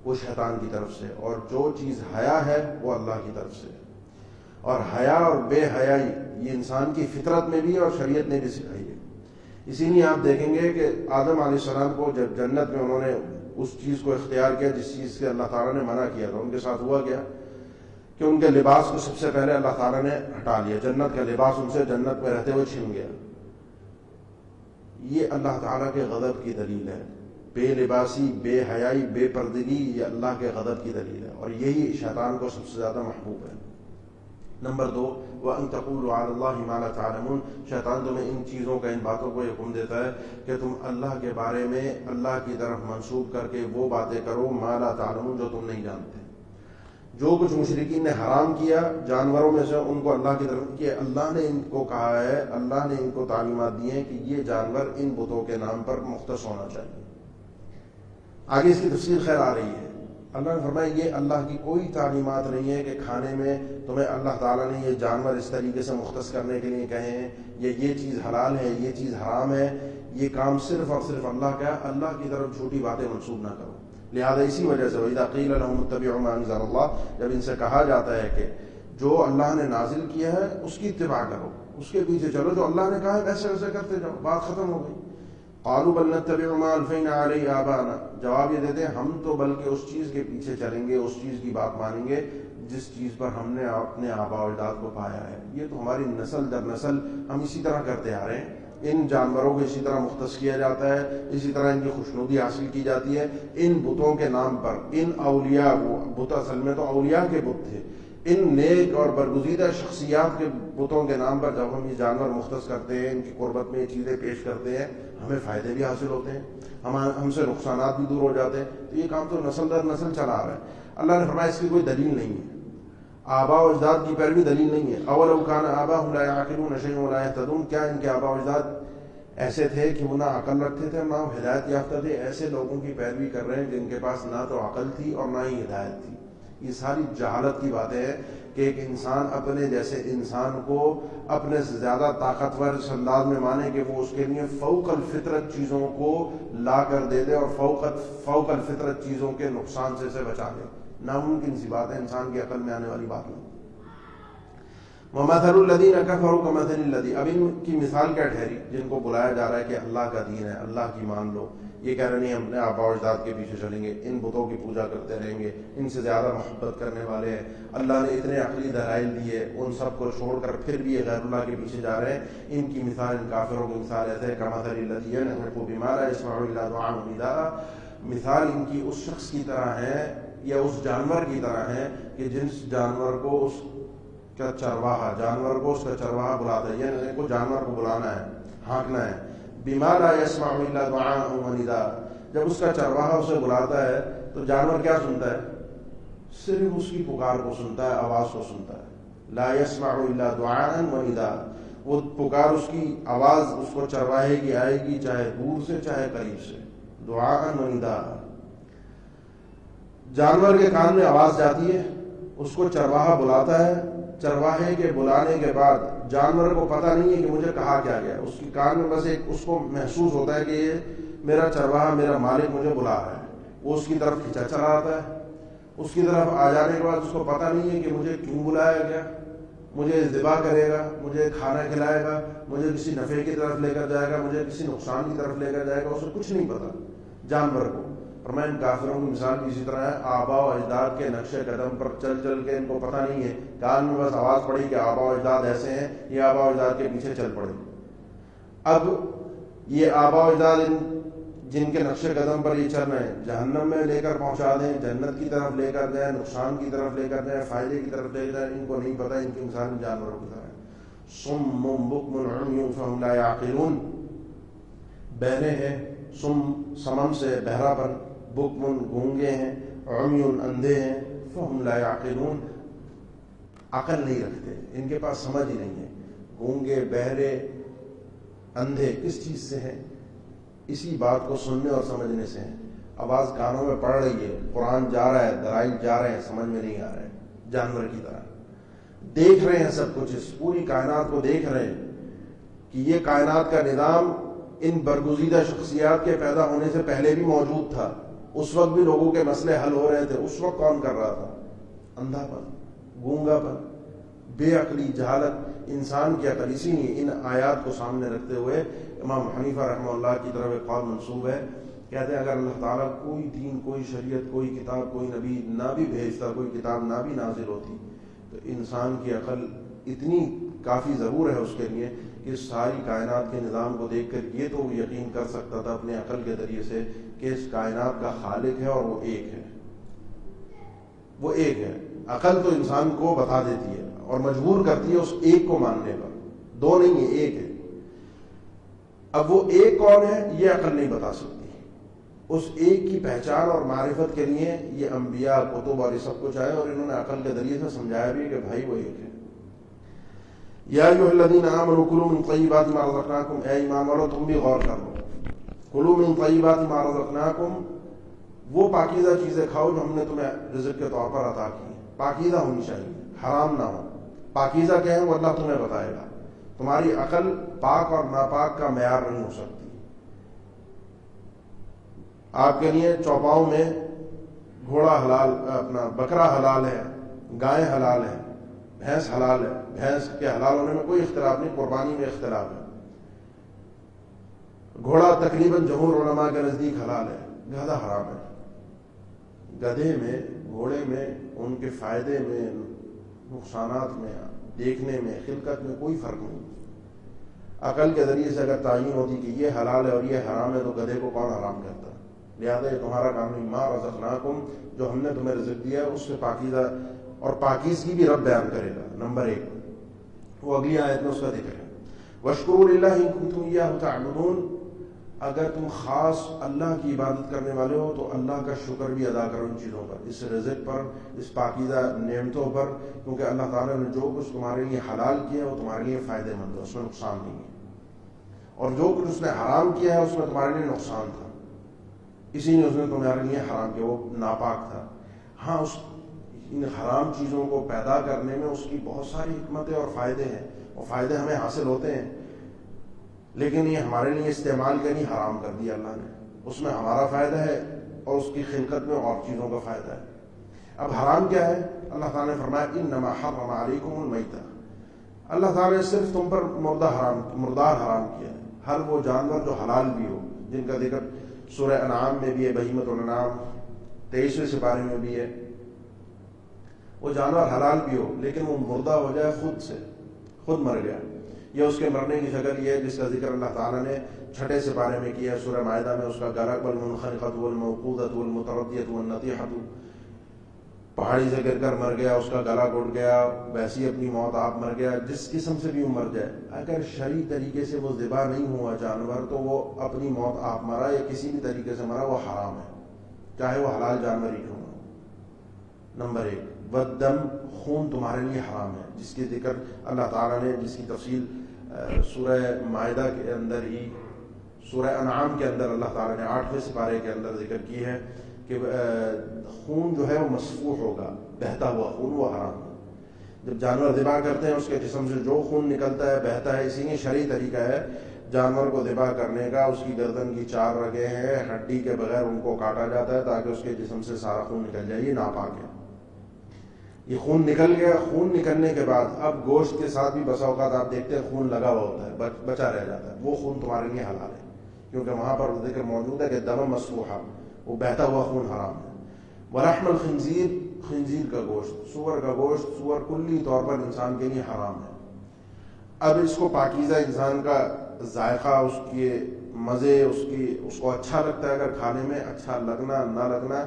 وہ شیطان کی طرف سے، اور جو چیز حیا ہے وہ اللہ کی طرف سے. اور حیا اور بے حیائی یہ انسان کی فطرت میں بھی اور شریعت نے بھی سکھائی ہے. اسی لیے آپ دیکھیں گے کہ آدم علیہ السلام کو جب جنت میں انہوں نے اس چیز کو اختیار کیا جس چیز سے اللہ تعالیٰ نے منع کیا تھا، ان کے ساتھ ہوا کیا کہ ان کے لباس کو سب سے پہلے اللہ تعالیٰ نے ہٹا لیا. جنت کا لباس ان سے جنت میں رہتے ہوئے چھن گیا. یہ اللہ تعالیٰ کے غضب کی دلیل ہے. بے لباسی، بے حیائی، بے پردگی یہ اللہ کے غضب کی دلیل ہے، اور یہی شیطان کو سب سے زیادہ محبوب ہے. نمبر 2، وَأَن تَقُولُوا عَلَى اللَّهِ مَا لَا تَعْلَمُونَ، شیطان تمہیں ان چیزوں کا، ان باتوں کو حکم دیتا ہے کہ تم اللہ کے بارے میں اللہ کی طرف منسوب کر کے وہ باتیں کرو مَا لَا تَعْلَمُونَ، جو تم نہیں جانتے. جو کچھ مشرکین نے حرام کیا جانوروں میں سے، ان کو اللہ کی طرف کہ اللہ نے ان کو کہا ہے، اللہ نے ان کو تعلیمات دی ہیں کہ یہ جانور ان بتوں کے نام پر مختص ہونا چاہیے. آگے اس کی تفصیل خیر آ رہی ہے. اللہ نے فرمایا یہ اللہ کی کوئی تعلیمات نہیں ہے کہ کھانے میں تمہیں اللہ تعالیٰ نے یہ جانور اس طریقے سے مختص کرنے کے لیے کہے ہیں، یہ چیز حلال ہے، یہ چیز حرام ہے. یہ کام صرف اور صرف اللہ کا ہے. اللہ کی طرف جھوٹی باتیں منسوب نہ کرو. لہذا اسی وجہ سے وَإِذَا قِيلَ لَهُمُ اتَّبِعُوا مَا أَنزَلَ اللَّهُ، جب ان سے کہا جاتا ہے کہ جو اللہ نے نازل کیا ہے اس کی اتباع کرو، اس کے پیچھے چلو، جو اللہ نے کہا ہے ویسے ویسے کرتے جاؤ، بات ختم ہو گئی. قالوا بل نتبع ما الفینا علیہ آباءنا، جواب یہ دیتے ہیں ہم تو بلکہ اس چیز کے پیچھے چلیں گے، اس چیز کی بات مانیں گے جس چیز پر ہم نے اپنے آباء و اجداد کو پایا ہے. یہ تو ہماری نسل در نسل ہم اسی طرح کرتے آ رہے ہیں. ان جانوروں کو اسی طرح مختص کیا جاتا ہے، اسی طرح ان کی خوشنودی حاصل کی جاتی ہے ان بتوں کے نام پر. ان اولیاء، وہ بت اصل میں تو اولیاء کے بت تھے، ان نیک اور برگزیدہ شخصیات کے بتوں کے نام پر جب ہم یہ جانور مختص کرتے ہیں، ان کی قربت میں یہ چیزیں پیش کرتے ہیں، ہمیں فائدے بھی حاصل ہوتے ہیں، ہم سے نقصانات بھی دور ہو جاتے ہیں. تو یہ کام تو نسل در نسل چلا آ رہا ہے. اللہ نے فرمایا اس کی کوئی دلیل نہیں ہے، آباء و اجداد کی پیروی دلیل نہیں ہے. اولو کان آباؤہم لا یعقلون شیئا ولا یہتدون، کیا ان کے آباء و اجداد ایسے تھے کہ وہ نہ عقل رکھتے تھے نہ ہدایت یافتہ تھے؟ ایسے لوگوں کی پیروی کر رہے ہیں جن کے پاس نہ تو عقل تھی اور نہ ہی ہدایت تھی. یہ ساری جہالت کی باتیں ہیں کہ ایک انسان اپنے جیسے انسان کو اپنے سے زیادہ طاقتور اس انداز میں مانے کہ وہ اس کے لیے فوق الفطرت چیزوں کو لا کر دے دے اور فوق الفطرت چیزوں کے نقصان سے بچا دے. ناممکن سی بات ہے، انسان کی عقل میں آنے والی بات نہیں. وَمَثَلُ الَّذِينَ كَفَرُوا كَمَثَلِ الَّذِي، اب ان کی مثال کیا ٹھہری جن کو بلایا جا رہا ہے کہ اللہ کا دین ہے، اللہ کی مان لو. یہ کہہ رہے نہیں ہم اپنے آباء و اجداد کے پیچھے چلیں گے، ان بتوں کی پوجا کرتے رہیں گے، ان سے زیادہ محبت کرنے والے ہیں. اللہ نے اتنے عقلی دلائل دیے، ان سب کو چھوڑ کر پھر بھی یہ غیر اللہ کے پیچھے جا رہے ہیں. ان کی مثال، ان کافروں کی مثال ایسے كَمَثَلِ الَّذِي يَنْعِقُ بِمَا لَا يَسْمَعُ إِلَّا دُعَاءً وَنِدَاءً، مثال ان کی اس شخص کی طرح ہے یا اس جانور کی طرح ہے کہ جس جانور کو اس کا چرواہا، جانور کو اس کا چرواہا بلاتا ہے، یعنی کو جانور کو بلانا ہے، ہانکنا ہے. بِمَا لَا يَسْمَعُ إِلَّا دُعَاءً وَنِدَاءً، جب اس کا چرواہا اسے بلاتا ہے تو جانور کیا سنتا ہے؟ صرف اس کی پکار کو سنتا ہے، آواز کو سنتا ہے. لا يسمع الا دعاء ونداء، وہ پکار اس کی آواز اس کو چرواہے کی آئے گی، چاہے دور سے چاہے قریب سے. دعاء ونداء، جانور کے کان میں آواز جاتی ہے، اس کو چرواہا بلاتا ہے. چرواہے کے بلانے کے بعد جانور کو پتہ نہیں ہے کہ مجھے کہا کیا گیا، اس کی کان میں بس ایک اس کو محسوس ہوتا ہے کہ یہ میرا چرواہا، میرا مالک مجھے بلا رہا ہے. وہ اس کی طرف کھینچا چلا آتا ہے، اس کی طرف آ جانے کے بعد اس کو پتہ نہیں ہے کہ مجھے کیوں بلایا گیا، مجھے ذبح کرے گا، مجھے کھانا کھلائے گا، مجھے کسی نفع کی طرف لے کر جائے گا، مجھے کسی نقصان کی طرف لے کر جائے گا، اسے کچھ نہیں پتا جانور کو۔ فرمایا ان کافروں کی مثال بھی اسی طرح ہے، آباء و اجداد کے نقش قدم پر چل چل کے ان کو پتہ نہیں ہے، کان میں بس آواز پڑی کہ آباء و اجداد ایسے ہیں، یہ آباء و اجداد کے پیچھے چل پڑے۔ اب یہ آباء و اجداد جن کے نقش قدم پر یہ چل رہے ہیں، جہنم میں لے کر پہنچا دیں، جنت کی طرف لے کر جائیں، نقصان کی طرف لے کر جائیں، فائدے کی طرف لے جائیں، ان کو نہیں پتہ، ان کی مثال جانوروں کی طرح ہے۔ صم بکم عمی فہم لا یعقلون، بہرے ہیں، سمم سے بہرا پن، بکم گونگے ہیں، عمی اندھے ہیں، فہم لا یعقلون عقل نہیں رکھتے، ان کے پاس سمجھ ہی نہیں ہے۔ گونگے، بہرے، اندھے کس چیز سے ہیں؟ اسی بات کو سننے اور سمجھنے سے ہیں۔ آواز کانوں میں پڑ رہی ہے، قرآن جا رہا ہے، دلائل جا رہے ہیں، سمجھ میں نہیں آ رہے، جانور کی طرح دیکھ رہے ہیں سب کچھ، اس پوری کائنات کو دیکھ رہے ہیں کہ یہ کائنات کا نظام ان برگزیدہ شخصیات کے پیدا ہونے سے پہلے بھی موجود تھا، اس وقت بھی لوگوں کے مسئلے حل ہو رہے تھے، اس وقت کون کر رہا تھا؟ اندھا پن، گونگا پن، بے عقلی، جہالت، انسان کی عقل۔ اسی لیے ان آیات کو سامنے رکھتے ہوئے امام حنیفہ رحمہ اللہ کی طرف ایک قول منسوب ہے، کہتے ہیں اگر اللہ تعالیٰ کوئی دین، کوئی شریعت، کوئی کتاب، کوئی نبی نہ بھی بھیجتا، کوئی کتاب نہ بھی نازل ہوتی، تو انسان کی عقل اتنی کافی ضرور ہے اس کے لیے کہ ساری کائنات کے نظام کو دیکھ کر یہ تو یقین کر سکتا تھا اپنے عقل کے ذریعے سے کہ اس کائنات کا خالق ہے اور وہ ایک ہے، وہ ایک ہے۔ عقل تو انسان کو بتا دیتی ہے اور مجبور کرتی ہے اس ایک کو ماننے پر، دو نہیں ہے، ایک ہے۔ اب وہ ایک کون ہے یہ عقل نہیں بتا سکتی، اس ایک کی پہچان اور معرفت کے لیے یہ انبیاء، کتب اور یہ سب کچھ آئے اور انہوں نے عقل کے ذریعے سے سمجھایا بھی کہ بھائی وہ ایک ہے۔ یا ایھا الذین آمنوا کلوا من طیبات ما رزقناکم، اے ایمان والو تم بھی غور کر لو، کلوا من طیبات ما رزقناکم، وہ پاکیزہ چیزیں کھاؤ جو ہم نے تمہیں رزق کے طور پر عطا کی ہیں، پاکیزہ ہونی چاہیے، حرام نہ ہو۔ پاکیزہ کیا ہے وہ اللہ تمہیں بتائے گا، تمہاری عقل پاک اور ناپاک کا معیار نہیں ہو سکتی۔ آپ کے لیے چوپاؤں میں گھوڑا حلال، اپنا بکرا حلال ہے، گائے حلال ہے، بھینس حلال ہے، بھینس کے حلال ہونے میں کوئی اختلاف نہیں، قربانی میں اختلاف ہے۔ گھوڑا تقریباً جمہور علماء کے نزدیک حلال ہے، گدھا حرام ہے۔ گدھے میں، گھوڑے میں، ان کے فائدے میں، نقصانات میں، دیکھنے میں، خلقت میں کوئی فرق نہیں۔ عقل کے ذریعے سے اگر تعین ہوتی کہ یہ حلال ہے اور یہ حرام ہے تو گدھے کو کون حرام کرتا؟ لہذا یہ تمہارا کام نہیں، ما رزقناکم، جو ہم نے تمہیں رزق دیا ہے اس سے پاکیزہ، اور پاکیزگی بھی رب بیان کرے گا۔ نمبر 1 وہ اگلی آیت میں اس کا ذکر ہے، واشکروا للہ ان کنتم ایاہ تعبدون، اگر تم خاص اللہ کی عبادت کرنے والے ہو تو اللہ کا شکر بھی ادا کرو ان چیزوں پر، اس رزق پر، اس پاکیزہ نعمتوں پر، کیونکہ اللہ تعالیٰ نے جو کچھ تمہارے لیے حلال کیا ہے وہ تمہارے لیے فائدہ مند ہے، اس میں نقصان نہیں ہے، اور جو کچھ اس نے حرام کیا ہے اس میں تمہارے لیے نقصان تھا، اسی نے اس نے تمہارے لیے حرام کیا، وہ ناپاک تھا۔ ہاں اس ان حرام چیزوں کو پیدا کرنے میں اس کی بہت ساری حکمتیں اور فائدے ہیں، اور فائدے ہمیں حاصل ہوتے ہیں، لیکن یہ ہمارے لیے استعمال کے نہیں حرام کر دیا اللہ نے، اس میں ہمارا فائدہ ہے اور اس کی خلقت میں اور چیزوں کا فائدہ ہے۔ اب حرام کیا ہے؟ اللہ تعالیٰ نے فرمایا انما حرم علیکم المیتہ، اللہ تعالیٰ نے صرف تم پر مردار حرام کیا ہے، ہر وہ جانور جو حلال بھی ہو، جن کا ذکر سورہ انعام میں بھی ہے، بہیمۃ الانعام 23ویں سپارے میں بھی ہے، وہ جانور حلال بھی ہو لیکن وہ مردہ ہو جائے، خود سے خود مر گیا، یا اس کے مرنے کی شکل یہ ہے جس کا ذکر اللہ تعالیٰ نے 6 سپارے میں کیا ہے سورہ مائدہ میں، اس کا گلا والمنخنقۃ والموقوذۃ والمتردیۃ والنطیحۃ، پہاڑی سے گر کر مر گیا، اس کا گلا گھٹ گیا، ویسی اپنی موت آپ مر گیا، جس قسم سے بھی وہ مر جائے، اگر شرعی طریقے سے وہ ذبح نہیں ہوا جانور تو وہ اپنی موت آپ مرا یا کسی بھی طریقے سے مرا، وہ حرام ہے، چاہے وہ حلال جانور ہی کیوں ہو۔ نمبر 1 والدم، خون تمہارے لیے حرام ہے، جس کی ذکر اللہ تعالیٰ نے، جس کی تفصیل سورہ مائدہ کے اندر ہی، سورہ انعام کے اندر اللہ تعالیٰ نے 8ویں سپارے کے اندر ذکر کی ہے کہ خون جو ہے وہ مسفوح ہوگا، بہتا ہوا خون، وہ حرام ہے۔ جب جانور ذبح کرتے ہیں اس کے جسم سے جو خون نکلتا ہے، بہتا ہے، اسی لیے شرعی طریقہ ہے جانور کو ذبح کرنے کا اس کی گردن کی 4 رگیں ہیں، ہڈی کے بغیر ان کو کاٹا جاتا ہے تاکہ اس کے جسم سے سارا خون نکل جائے. یہ ناپاک ہے. یہ خون نکل گیا. خون نکلنے کے بعد اب گوشت کے ساتھ بھی بسا اوقات آپ دیکھتے ہیں خون لگا ہوا ہوتا ہے، بچا رہ جاتا ہے. وہ خون تمہارے لیے حلال ہے، کیونکہ وہاں پر ذکر موجود ہے کہ دم مسفوحا، وہ بہتا ہوا خون حرام ہے. ولحم الخنزیر، خنزیر کا گوشت، سور کا گوشت، سور کلی طور پر انسان کے لیے حرام ہے. اب اس کو پاکیزہ انسان کا ذائقہ، اس کے مزے، اس کو اچھا لگتا ہے اگر کھانے میں، اچھا لگنا نہ لگنا،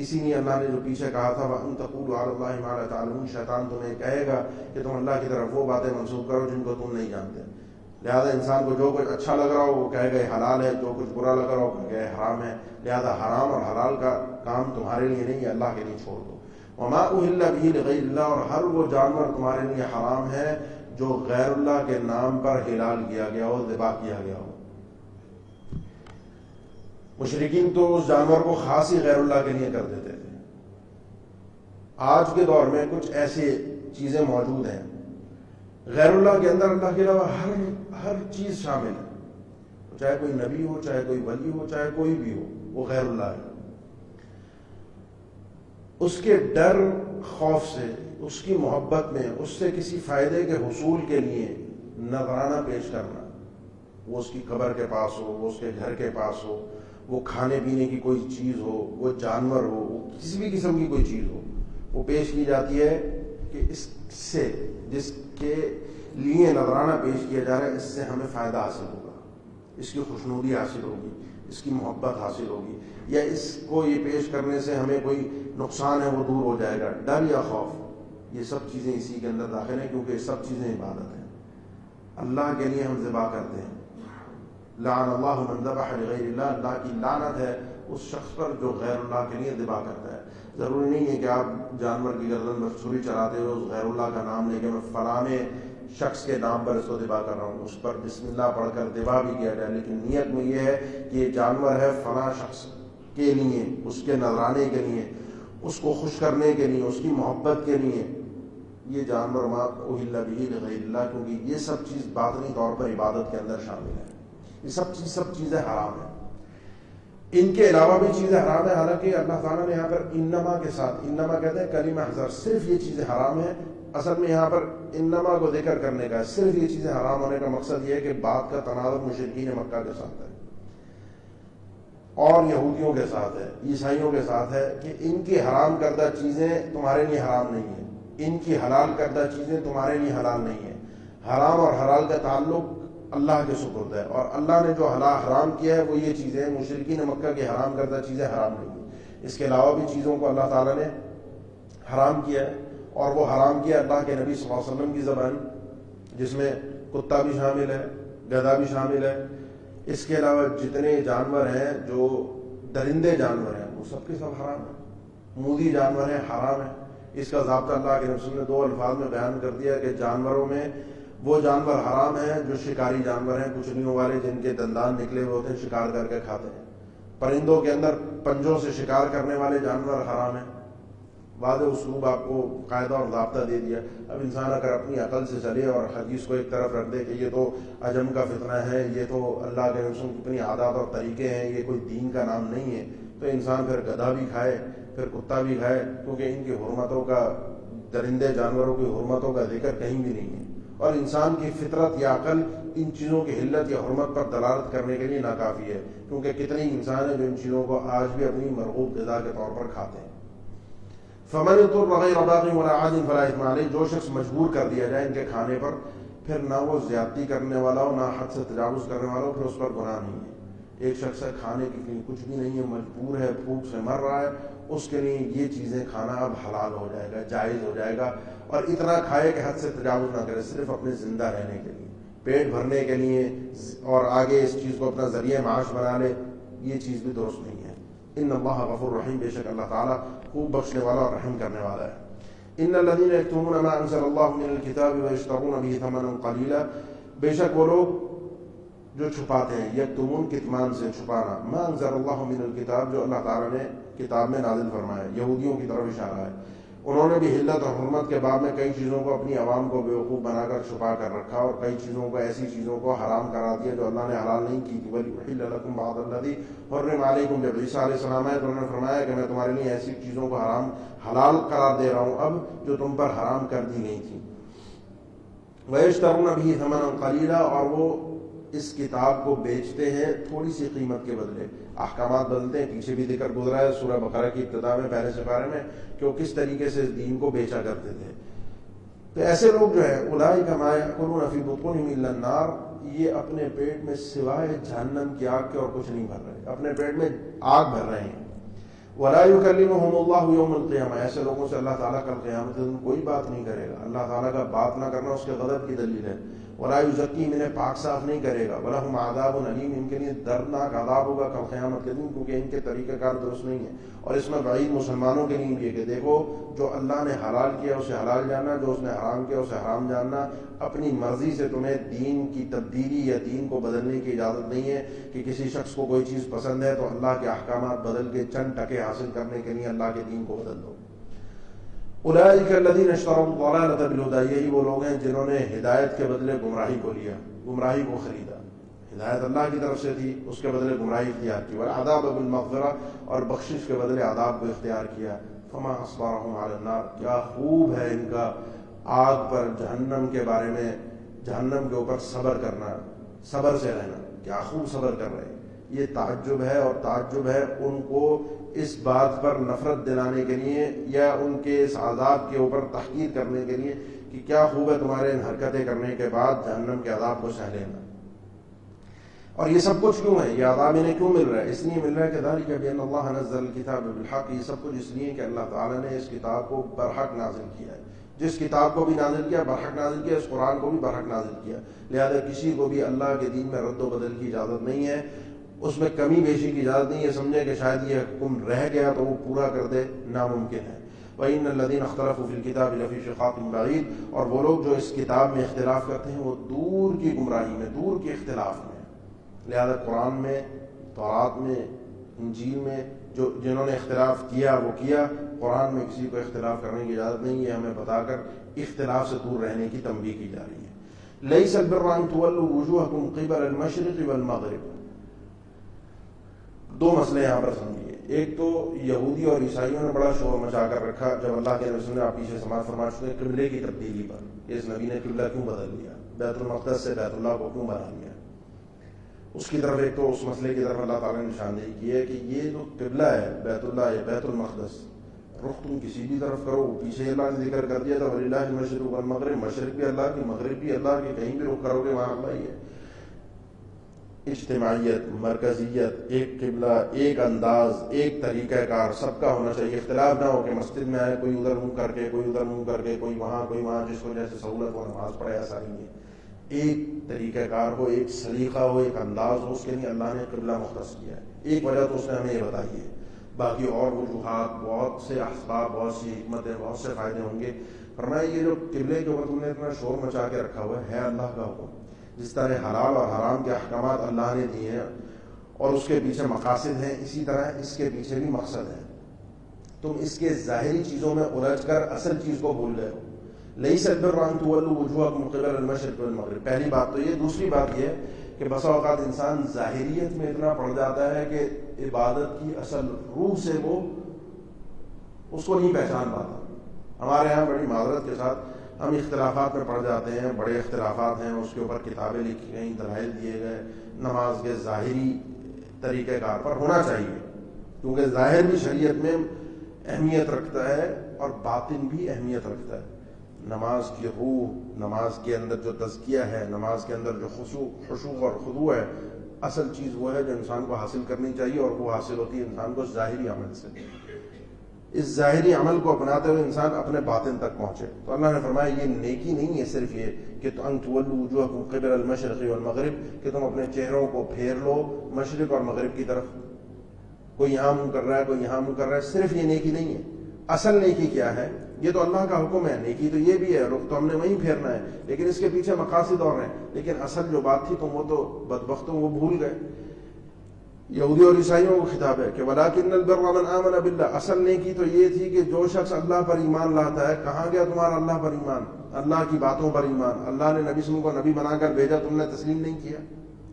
اسی لیے اللہ نے جو پیچھے کہا تھا وَأَن تَقُولُوا عَلَى اللَّهِ مَا لَا تَعْلَمُونَ، شیطان تمہیں کہے گا کہ تم اللہ کی طرف وہ باتیں منسوب کرو جن کو تم نہیں جانتے. لہذا انسان کو جو کچھ اچھا لگ رہا ہو وہ کہے گا حلال ہے، جو کچھ برا لگ رہا ہو کہے گا حرام ہے. لہذا حرام اور حلال کا کام تمہارے لیے نہیں ہے، اللہ کے لیے چھوڑ دو. وَمَا أُهِلَّ بِهِ لِغَيْرِ اللَّهِ، اور ہر وہ جانور تمہارے لیے حرام ہے جو غیر اللہ کے نام پر حلال کیا گیا ہو، ذبح کیا گیا ہو. مشرکین تو اس جانور کو خاص ہی غیر اللہ کے لیے کر دیتے تھے. آج کے دور میں کچھ ایسی چیزیں موجود ہیں غیر اللہ کے اندر اللہ کے علاوہ ہر چیز شامل ہے، چاہے کوئی نبی ہو، چاہے کوئی ولی ہو، چاہے کوئی بھی ہو، وہ غیر اللہ ہے. اس کے ڈر خوف سے، اس کی محبت میں، اس سے کسی فائدے کے حصول کے لیے نذرانہ پیش کرنا، وہ اس کی قبر کے پاس ہو، وہ اس کے گھر کے پاس ہو، وہ کھانے پینے کی کوئی چیز ہو، وہ جانور ہو، وہ کسی بھی قسم کی کوئی چیز ہو، وہ پیش کی جاتی ہے کہ اس سے، جس کے لیے نذرانہ پیش کیا جا رہا ہے، اس سے ہمیں فائدہ حاصل ہوگا، اس کی خوشنودی حاصل ہوگی، اس کی محبت حاصل ہوگی، یا اس کو یہ پیش کرنے سے ہمیں کوئی نقصان ہے وہ دور ہو جائے گا. ڈر یا خوف، یہ سب چیزیں اسی کے اندر داخل ہیں، کیونکہ یہ سب چیزیں عبادت ہیں. اللہ کے لیے ہم ذبح کرتے ہیں. لعن اللہ من ذبح لغیر اللہ، اللہ کی لعنت ہے اس شخص پر جو غیر اللہ کے لیے ذبح کرتا ہے. ضروری نہیں ہے کہ آپ جانور کی گردن پر چھری چلاتے ہوئے اس غیر اللہ کا نام لے کے میں فلانے شخص کے نام پر اس کو ذبح کر رہا ہوں، اس پر بسم اللہ پڑھ کر ذبح بھی کیا جائے، لیکن نیت میں یہ ہے کہ یہ جانور ہے فلاں شخص کے لیے، اس کے نذرانے کے لیے، اس کو خوش کرنے کے لیے، اس کی محبت کے لیے. یہ جانور ما اہل بہ لغیر اللہ، کیونکہ یہ سب چیز باطنی طور پر عبادت کے اندر شامل ہے. یہ سب چیزیں حرام ہیں. ان کے علاوہ بھی چیزیں حرام ہیں، حالانکہ اللہ تعالیٰ نے یہاں پر انما کے ساتھ، انما کہتے ہیں کلمہ حذر، صرف یہ چیزیں حرام ہیں. اصل میں یہاں پر انما کو ذکر کرنے کا، صرف یہ چیزیں حرام ہونے کا مقصد یہ ہے کہ بات کا تناظر مشرکین مکہ کے ساتھ ہے اور یہودیوں کے ساتھ ہے، عیسائیوں کے ساتھ ہے، کہ ان کی حرام کردہ چیزیں تمہارے لیے حرام نہیں ہیں، ان کی حلال کردہ چیزیں تمہارے لیے حلال نہیں ہیں. حرام اور حلال کا تعلق اللہ کے سپرد ہے، اور اللہ نے جو حرام کیا ہے وہ یہ چیزیں، مشرکین مکہ کی حرام کردہ چیزیں حرام نہیں ہیں. اس کے علاوہ بھی چیزوں کو اللہ تعالیٰ نے حرام کیا ہے، اور وہ حرام کیا اللہ کے نبی صلی اللہ علیہ وسلم کی زبان، جس میں کتا بھی شامل ہے، گدھا بھی شامل ہے. اس کے علاوہ جتنے جانور ہیں جو درندے جانور ہیں وہ سب کے سب حرام ہیں. مودی جانور ہیں، حرام ہیں. اس کا ضابطہ اللہ کے رسول نے 2 الفاظ میں بیان کر دیا کہ جانوروں میں وہ جانور حرام ہیں جو شکاری جانور ہیں، کچلیوں والے، جن کے دندان نکلے ہوئے ہوتے ہیں، شکار کر کے کھاتے ہیں. پرندوں کے اندر پنجوں سے شکار کرنے والے جانور حرام ہیں. واضح اسلوب آپ کو قاعدہ اور ضابطہ دے دیا. اب انسان اگر اپنی عقل سے چلے اور حدیث کو ایک طرف رکھ دے کہ یہ تو عجم کا فتنہ ہے، یہ تو اللہ کے رسول کی اپنی عادات اور طریقے ہیں، یہ کوئی دین کا نام نہیں ہے، تو انسان پھر گدھا بھی کھائے، پھر کتا بھی کھائے، کیونکہ ان کی حرمتوں کا، درندے جانوروں کی حرمتوں کا ذکر کہیں بھی نہیں ہے. اور انسان کی فطرت یا عقل ان چیزوں کی حلت یا حرمت پر دلالت کرنے کے لیے ناکافی ہے، کیونکہ کتنے انسان ہیں جو ان چیزوں کو آج بھی اپنی مرغوب غذا کے طور پر کھاتے ہیں. فمن اضطر غیر باغ ولا عاد فلا اثم علیہ، جو شخص مجبور کر دیا جائے ان کے کھانے پر، پھر نہ وہ زیادتی کرنے والا ہو، نہ حد سے تجاوز کرنے والا ہو، پھر اس پر گناہ نہیں ہے. ایک شخص ہے کھانے کے لیے کچھ بھی نہیں ہے، مجبور ہے، بھوک سے مر رہا ہے، اس کے لیے یہ چیزیں کھانا اب حلال ہو جائے گا، جائز ہو جائے گا. اور اتنا کھائے کہ حد سے تجاوز نہ کرے، صرف اپنے زندہ رہنے کے لیے، پیٹ بھرنے کے لیے، اور آگے اس چیز کو اپنا ذریعہ معاش بنا لے، یہ چیز بھی درست نہیں ہے. ان اللہ غفور رحیم، بے شک اللہ تعالیٰ خوب بخشنے والا اور رحم کرنے والا ہے. ان الذين يكتمون ما انزل الله من الكتاب ويشترون به ثمنا قليلا، بے شک وہ لوگ جو چھپاتے ہیں، یکتمون کتمان سے چھپانا، ما انزل اللہ من الکتاب، جو اللہ تعالیٰ نے کتاب میں نازل فرمایا، یہودیوں کی طرف اشارہ ہے، انہوں نے بھی حلت اور حرمت کے باب میں کئی چیزوں کو اپنی عوام کو بیوقوف بنا کر چھپا کر رکھا اور کئی چیزوں کو ایسی چیزوں کو حرام کرا دیا جو اللہ نے حلال نہیں کی تھی. وَلِأُحِلَّ لَكُمْ بَعْضَ الَّذِي حُرِّمَ عَلَيْكُمْ. جب عیسیٰ علیہ السلام ہے تو انہوں نے فرمایا کہ میں تمہارے لیے ایسی چیزوں کو حلال قرار دے رہا ہوں اب جو تم پر حرام کر دی گئی تھی. وَيَشْتَرُونَ بِهِ ثَمَنًا قَلِيلًا. اور وہ اس کتاب کو بیچتے ہیں تھوڑی سی قیمت کے بدلے. احکامات بدلتے ہیں. پیچھے بھی ذکر گزرا ہے سورہ بقرہ کی ابتدا میں پہلے سپارے میں کہ وہ کس طریقے سے دین کو بیچا کرتے تھے. تو ایسے لوگ جو ہے اولئک ما یأکلون فی بطونہم الا النار. یہ اپنے پیٹ میں سوائے جہنم کی آگ کے اور کچھ نہیں بھر رہے, اپنے پیٹ میں آگ بھر رہے ہیں. ولا یکلمہم اللہ یوم القیامہ. ایسے لوگوں سے اللہ تعالیٰ کل قیامت کے دن کوئی بات نہیں کرے گا. اللہ تعالیٰ کا بات نہ کرنا اس کے غضب کی دلیل ہے. ولا یزکیہم. انہیں پاک صاف نہیں کرے گا. ولہم عذاب علیم. ان کے لیے دردناک عذاب ہوگا کل قیامت کے دن, کیونکہ ان کے طریقہ کار درست نہیں ہے. اور اس میں وعید مسلمانوں کے لیے بھی ہے کہ دیکھو جو اللہ نے حلال کیا اسے حلال جاننا, جو اس نے حرام کیا اسے حرام جاننا. اپنی مرضی سے تمہیں دین کی تبدیلی یا دین کو بدلنے کی اجازت نہیں ہے کہ کسی شخص کو کوئی چیز پسند ہے تو اللہ کے احکامات بدل کے چند ٹکے حاصل کرنے کے لیے اللہ کے دین کو بدل دو. اولئک الذین اشتروا الضلالۃ بالہدی. یہی وہ لوگ ہیں جنہوں نے ہدایت کے بدلے گمراہی کو لیا, گمراہی کو خریدا. ہدایت اللہ کی طرف سے تھی, اس کے بدلے گمراہی اختیار کی. والعذاب بالمغفرہ. اور بخشش کے بدلے عذاب کو اختیار کیا. فما اصبرهم علی النار. کیا خوب ہے ان کا آگ پر, جہنم کے بارے میں, جہنم کے اوپر صبر کرنا, صبر سے رہنا. کیا خوب صبر کر رہے ہیں. یہ تعجب ہے, اور تعجب ہے ان کو اس بات پر نفرت دلانے کے لیے یا ان کے اس عذاب کے اوپر تحقیر کرنے کے لیے کہ کیا خوب ہے تمہارے ان حرکتیں کرنے کے بعد جہنم کے عذاب کو سہ لینا. اور یہ سب کچھ کیوں ہے, یہ عذاب انہیں کیوں مل رہا ہے؟ اس لیے مل رہا ہے کہ ذالک بأن اللہ نزل الکتاب بالحق. یہ سب کچھ اس لیے کہ اللہ تعالیٰ نے اس کتاب کو برحق نازل کیا ہے. جس کتاب کو بھی نازل کیا برحق نازل کیا, اس قرآن کو بھی برحق نازل کیا. لہذا کسی کو بھی اللہ کے دین میں رد و بدل کی اجازت نہیں ہے, اس میں کمی بیشی کی اجازت نہیں ہے. سمجھے کہ شاید یہ حکم رہ گیا تو وہ پورا کر دے, ناممکن ہے. وَإِنَّ الَّذِينَ اخْتَلَفُوا فِي الْكِتَابِ لَفِي شِقَاقٍ بَعِيدٍ. اور وہ لوگ جو اس کتاب میں اختلاف کرتے ہیں وہ دور کی گمراہی میں, دور کے اختلاف میں. لہذا قرآن میں, تورات میں, انجیل میں جنہوں نے اختلاف کیا وہ کیا. قرآن میں کسی کو اختلاف کرنے کی اجازت نہیں ہے. ہمیں بتا کر اختلاف سے دور رہنے کی تنبیہ کی جا رہی ہے. لَيْسَ الْبِرَّ أَن تُوَلُّوا وُجُوهَكُمْ قِبَلَ الْمَشْرِقِ وَالْمَغْرِبِ. دو مسئلے یہاں پر سمجھیے. ایک تو یہودی اور عیسائیوں نے بڑا شور مچا کر رکھا جب اللہ کے نبی نے آپ پیچھے سماعت فرما چکے قبلے کی تبدیلی پر. اس نبی نے قبلہ کیوں بدل دیا, بیت المقدس سے بیت اللہ کو کیوں بنا لیا. اس کی طرف ایک تو اس مسئلے کی طرف اللہ تعالیٰ نے نشاندہی کی ہے کہ یہ جو قبلہ ہے بیت اللہ یا بیت المقدس, رخ تم کسی بھی طرف کرو. پیچھے اللہ نے ذکر کر دیا تھا وَلِلَّهِ الْمَشْرِقُ وَالْمَغْرِبُ. مشرق بھی اللہ کی, مغرب بھی اللہ کی, کہیں بھی رخ کرو گے وہاں اللہ ہی ہے. اجتماعیت, مرکزیت, ایک قبلہ, ایک انداز, ایک طریقہ کار سب کا ہونا چاہیے. اختلاف نہ ہو کہ مسجد میں آئے کوئی ادھر منہ کر کے, کوئی ادھر منہ کر کے, کوئی وہاں, جس کو جیسے سہولت ہو نماز پڑھے. ایسا نہیں ہے. ایک طریقہ کار ہو, ایک سلیقہ ہو, ایک انداز ہو. اس کے لیے اللہ نے قبلہ مختص کیا ہے. ایک وجہ تو اس نے ہمیں یہ بتائی ہے. باقی اور وجوہات, بہت سے اسباب, بہت سی حکمتیں, بہت سے فائدے ہوں گے. فرمایا یہ جو قبلے کے اوپر تم نے اتنا شور مچا کے رکھا ہوا ہے اللہ کا حکم. جس طرح حلال اور حرام کے احکامات اللہ نے دیے ہیں اور اس کے پیچھے مقاصد ہیں, اسی طرح اس کے پیچھے بھی مقصد ہے. تم اس کے ظاہری چیزوں میں الجھ کر اصل چیز کو بھول گئے ہو. لَيْسَ الْبِرَّ أَن تُوَلُّوا وُجُوهَكُمْ قِبَلَ الْمَشْرِقِ وَالْمَغْرِبِ. پہلی بات تو یہ. دوسری بات یہ کہ بسا اوقات انسان ظاہریت میں اتنا پڑ جاتا ہے کہ عبادت کی اصل روح سے وہ اس کو نہیں پہچان پاتا. ہمارے یہاں بڑی معذرت کے ساتھ ہم اختلافات میں پڑ جاتے ہیں. بڑے اختلافات ہیں, اس کے اوپر کتابیں لکھی گئیں, دلائل دیے گئے. نماز کے ظاہری طریقہ کار پر ہونا چاہیے, کیونکہ ظاہر بھی شریعت میں اہمیت رکھتا ہے اور باطن بھی اہمیت رکھتا ہے. نماز کی روح, نماز کے اندر جو تزکیہ ہے, نماز کے اندر جو خشوع اور خضوع ہے, اصل چیز وہ ہے جو انسان کو حاصل کرنی چاہیے, اور وہ حاصل ہوتی ہے انسان کو ظاہری عمل سے. اس ظاہری عمل کو اپناتے ہوئے انسان اپنے باطن تک پہنچے. تو اللہ نے فرمایا یہ نیکی نہیں ہے صرف یہ کہ ان تولوا وجوہکم قبل المشرق والمغرب, کہ تم اپنے چہروں کو پھیر لو مشرق اور مغرب کی طرف. کوئی یہاں منہ کر رہا ہے, کوئی یہاں منہ کر رہا ہے. صرف یہ نیکی نہیں ہے. اصل نیکی کیا ہے؟ یہ تو اللہ کا حکم ہے. نیکی تو یہ بھی ہے, رخ تو ہم نے وہیں پھیرنا ہے, لیکن اس کے پیچھے مقاصد اور ہیں. لیکن اصل جو بات تھی تم وہ تو بدبختوں وہ بھول گئے. یہودی اور عیسائیوں کو خطاب ہے کہ وَلَٰكِنَّ الْبِرَّ مَنْ آمَنَ بِاللَّهِ، اصل نیکی تو یہ تھی کہ جو شخص اللہ پر ایمان لاتا ہے. کہاں گیا تمہارا اللہ پر ایمان؟ اللہ کی باتوں پر ایمان. اللہ نے نبی صلی اللہ علیہ وسلم کو نبی بنا کر بھیجا، تم نے تسلیم نہیں کیا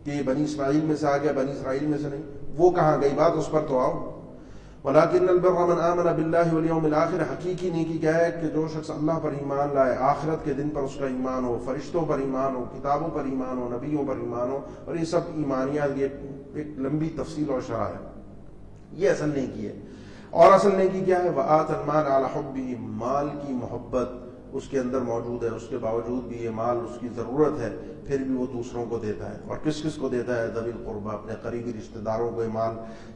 کہ یہ بنی اسماعیل میں سے آ گیا، بنی اسرائیل میں سے نہیں. وہ کہاں گئی بات؟ اس پر تو آؤ. وَلَٰكِنَّ الْبِرَّ مَنْ آمَنَ بِاللَّهِ وَالْيَوْمِ الْآخِرِ، حقیقی نیکی کیا ہے کہ جو شخص اللہ پر ایمان لائے، آخرت کے دن پر اس کا ایمان ہو، فرشتوں پر ایمان ہو، کتابوں پر ایمان ہو، نبیوں پر ایمان ہو. اور یہ سب ایمانیات، یہ ایک لمبی تفصیل اور شرح ہے. یہ اصل نیکی ہے. اور اصل نیکی کیا ہے؟ وَآتَ الْمَالَ عَلَى حُبِّهِ، مال کی محبت اس کے اندر موجود ہے، اس کے باوجود بھی یہ مال اس کی ضرورت ہے، پھر بھی وہ دوسروں کو دیتا ہے. اور کس کس کو دیتا ہے؟ ذوی القربیٰ، اپنے قریبی رشتہ داروں کو یہ مال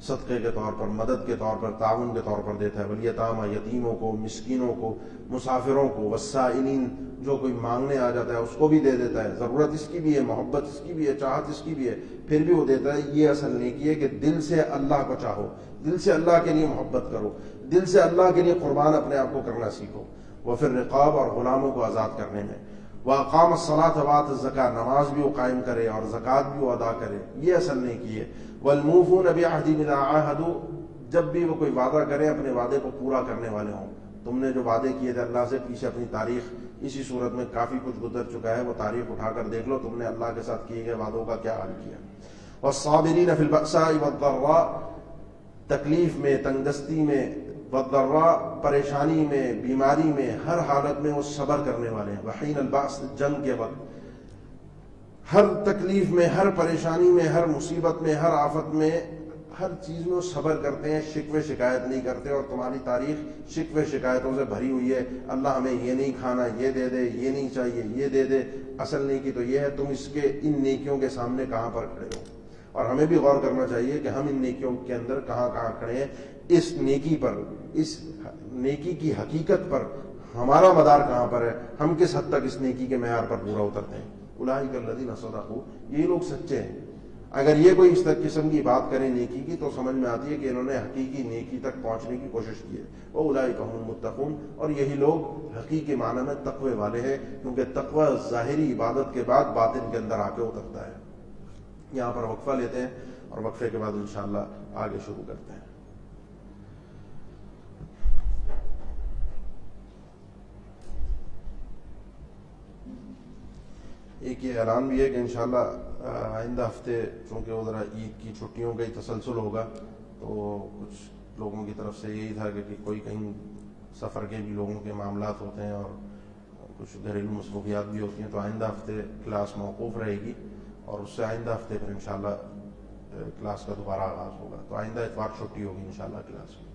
صدقے کے طور پر، مدد کے طور پر، تعاون کے طور پر دیتا ہے. والیتامى، یتیموں کو، مسکینوں کو، مسافروں کو، والسائلین، جو کوئی مانگنے آ جاتا ہے اس کو بھی دے دیتا ہے. ضرورت اس کی بھی ہے، محبت اس کی بھی ہے، چاہت اس کی بھی ہے، پھر بھی وہ دیتا ہے. یہ اصل نیکی ہے کہ دل سے اللہ کو چاہو، دل سے اللہ کے لیے محبت کرو، دل سے اللہ کے لیے قربان اپنے آپ کو کرنا سیکھو. وفي الرقاب، اور غلاموں کو آزاد کرنے میں. وأقام الصلاة وآتى الزکاة، نماز بھی وہ قائم کرے اور زکوٰۃ بھی وہ ادا کرے. یہ اصل نیکی ہے. والموفون بعهدهم إذا عاهدوا، جب بھی وہ کوئی وعدہ کرے اپنے وعدے کو پورا کرنے والے ہوں. تم نے جو وعدے کیے تھے اللہ سے، پیچھے اپنی تاریخ اسی صورت میں کافی کچھ گزر چکا ہے، وہ تاریخ اٹھا کر دیکھ لو تم نے اللہ کے ساتھ کیے گئے وعدوں کا کیا حال کیا. والصابرین فی البأساء والضراء، تکلیف میں، تنگ دستی میں، والضراء، پریشانی میں، بیماری میں، ہر حالت میں وہ صبر کرنے والے ہیں. وحین البأس، جنگ کے وقت، ہر تکلیف میں، ہر پریشانی میں، ہر مصیبت میں، ہر آفت میں، ہر چیز میں وہ صبر کرتے ہیں، شکوے شکایت نہیں کرتے. اور تمہاری تاریخ شکوے شکایتوں سے بھری ہوئی ہے. اللہ ہمیں یہ نہیں کھانا، یہ دے دے، یہ نہیں چاہیے، یہ دے دے. اصل نیکی تو یہ ہے. تم اس کے ان نیکیوں کے سامنے کہاں پر کھڑے ہو؟ اور ہمیں بھی غور کرنا چاہیے کہ ہم ان نیکیوں کے اندر کہاں کہاں کھڑے ہیں. اس نیکی پر، اس نیکی کی حقیقت پر ہمارا مدار کہاں پر ہے؟ ہم کس حد تک اس نیکی کے معیار پر پورا اترتے ہیں؟ اولئک الذین صدقوا، یہی لوگ سچے ہیں. اگر یہ کوئی اس قسم کی بات کریں نیکی کی تو سمجھ میں آتی ہے کہ انہوں نے حقیقی نیکی تک پہنچنے کی کوشش کی ہے. واولئک هم المتقون، اور یہی لوگ حقیقی معنی میں تقوی والے ہیں، کیونکہ تقوی ظاہری عبادت کے بعد باطن کے اندر آ کے اترتا ہے. یہاں پر وقفہ لیتے ہیں اور وقفے کے بعد انشاءاللہ آگے شروع کرتے ہیں. ایک یہ اعلان بھی ہے کہ انشاءاللہ آئندہ ہفتے، چونکہ وہ ذرا عید کی چھٹیوں کا ہی تسلسل ہوگا، تو کچھ لوگوں کی طرف سے یہی تھا کہ کوئی کہیں سفر کے بھی لوگوں کے معاملات ہوتے ہیں اور کچھ گھریلو مصروفیات بھی ہوتی ہیں، تو آئندہ ہفتے کلاس موقوف رہے گی اور اس سے آئندہ ہفتے پھر انشاءاللہ کلاس کا دوبارہ آغاز ہوگا. تو آئندہ اتوار چھٹی ہوگی انشاءاللہ کلاس میں.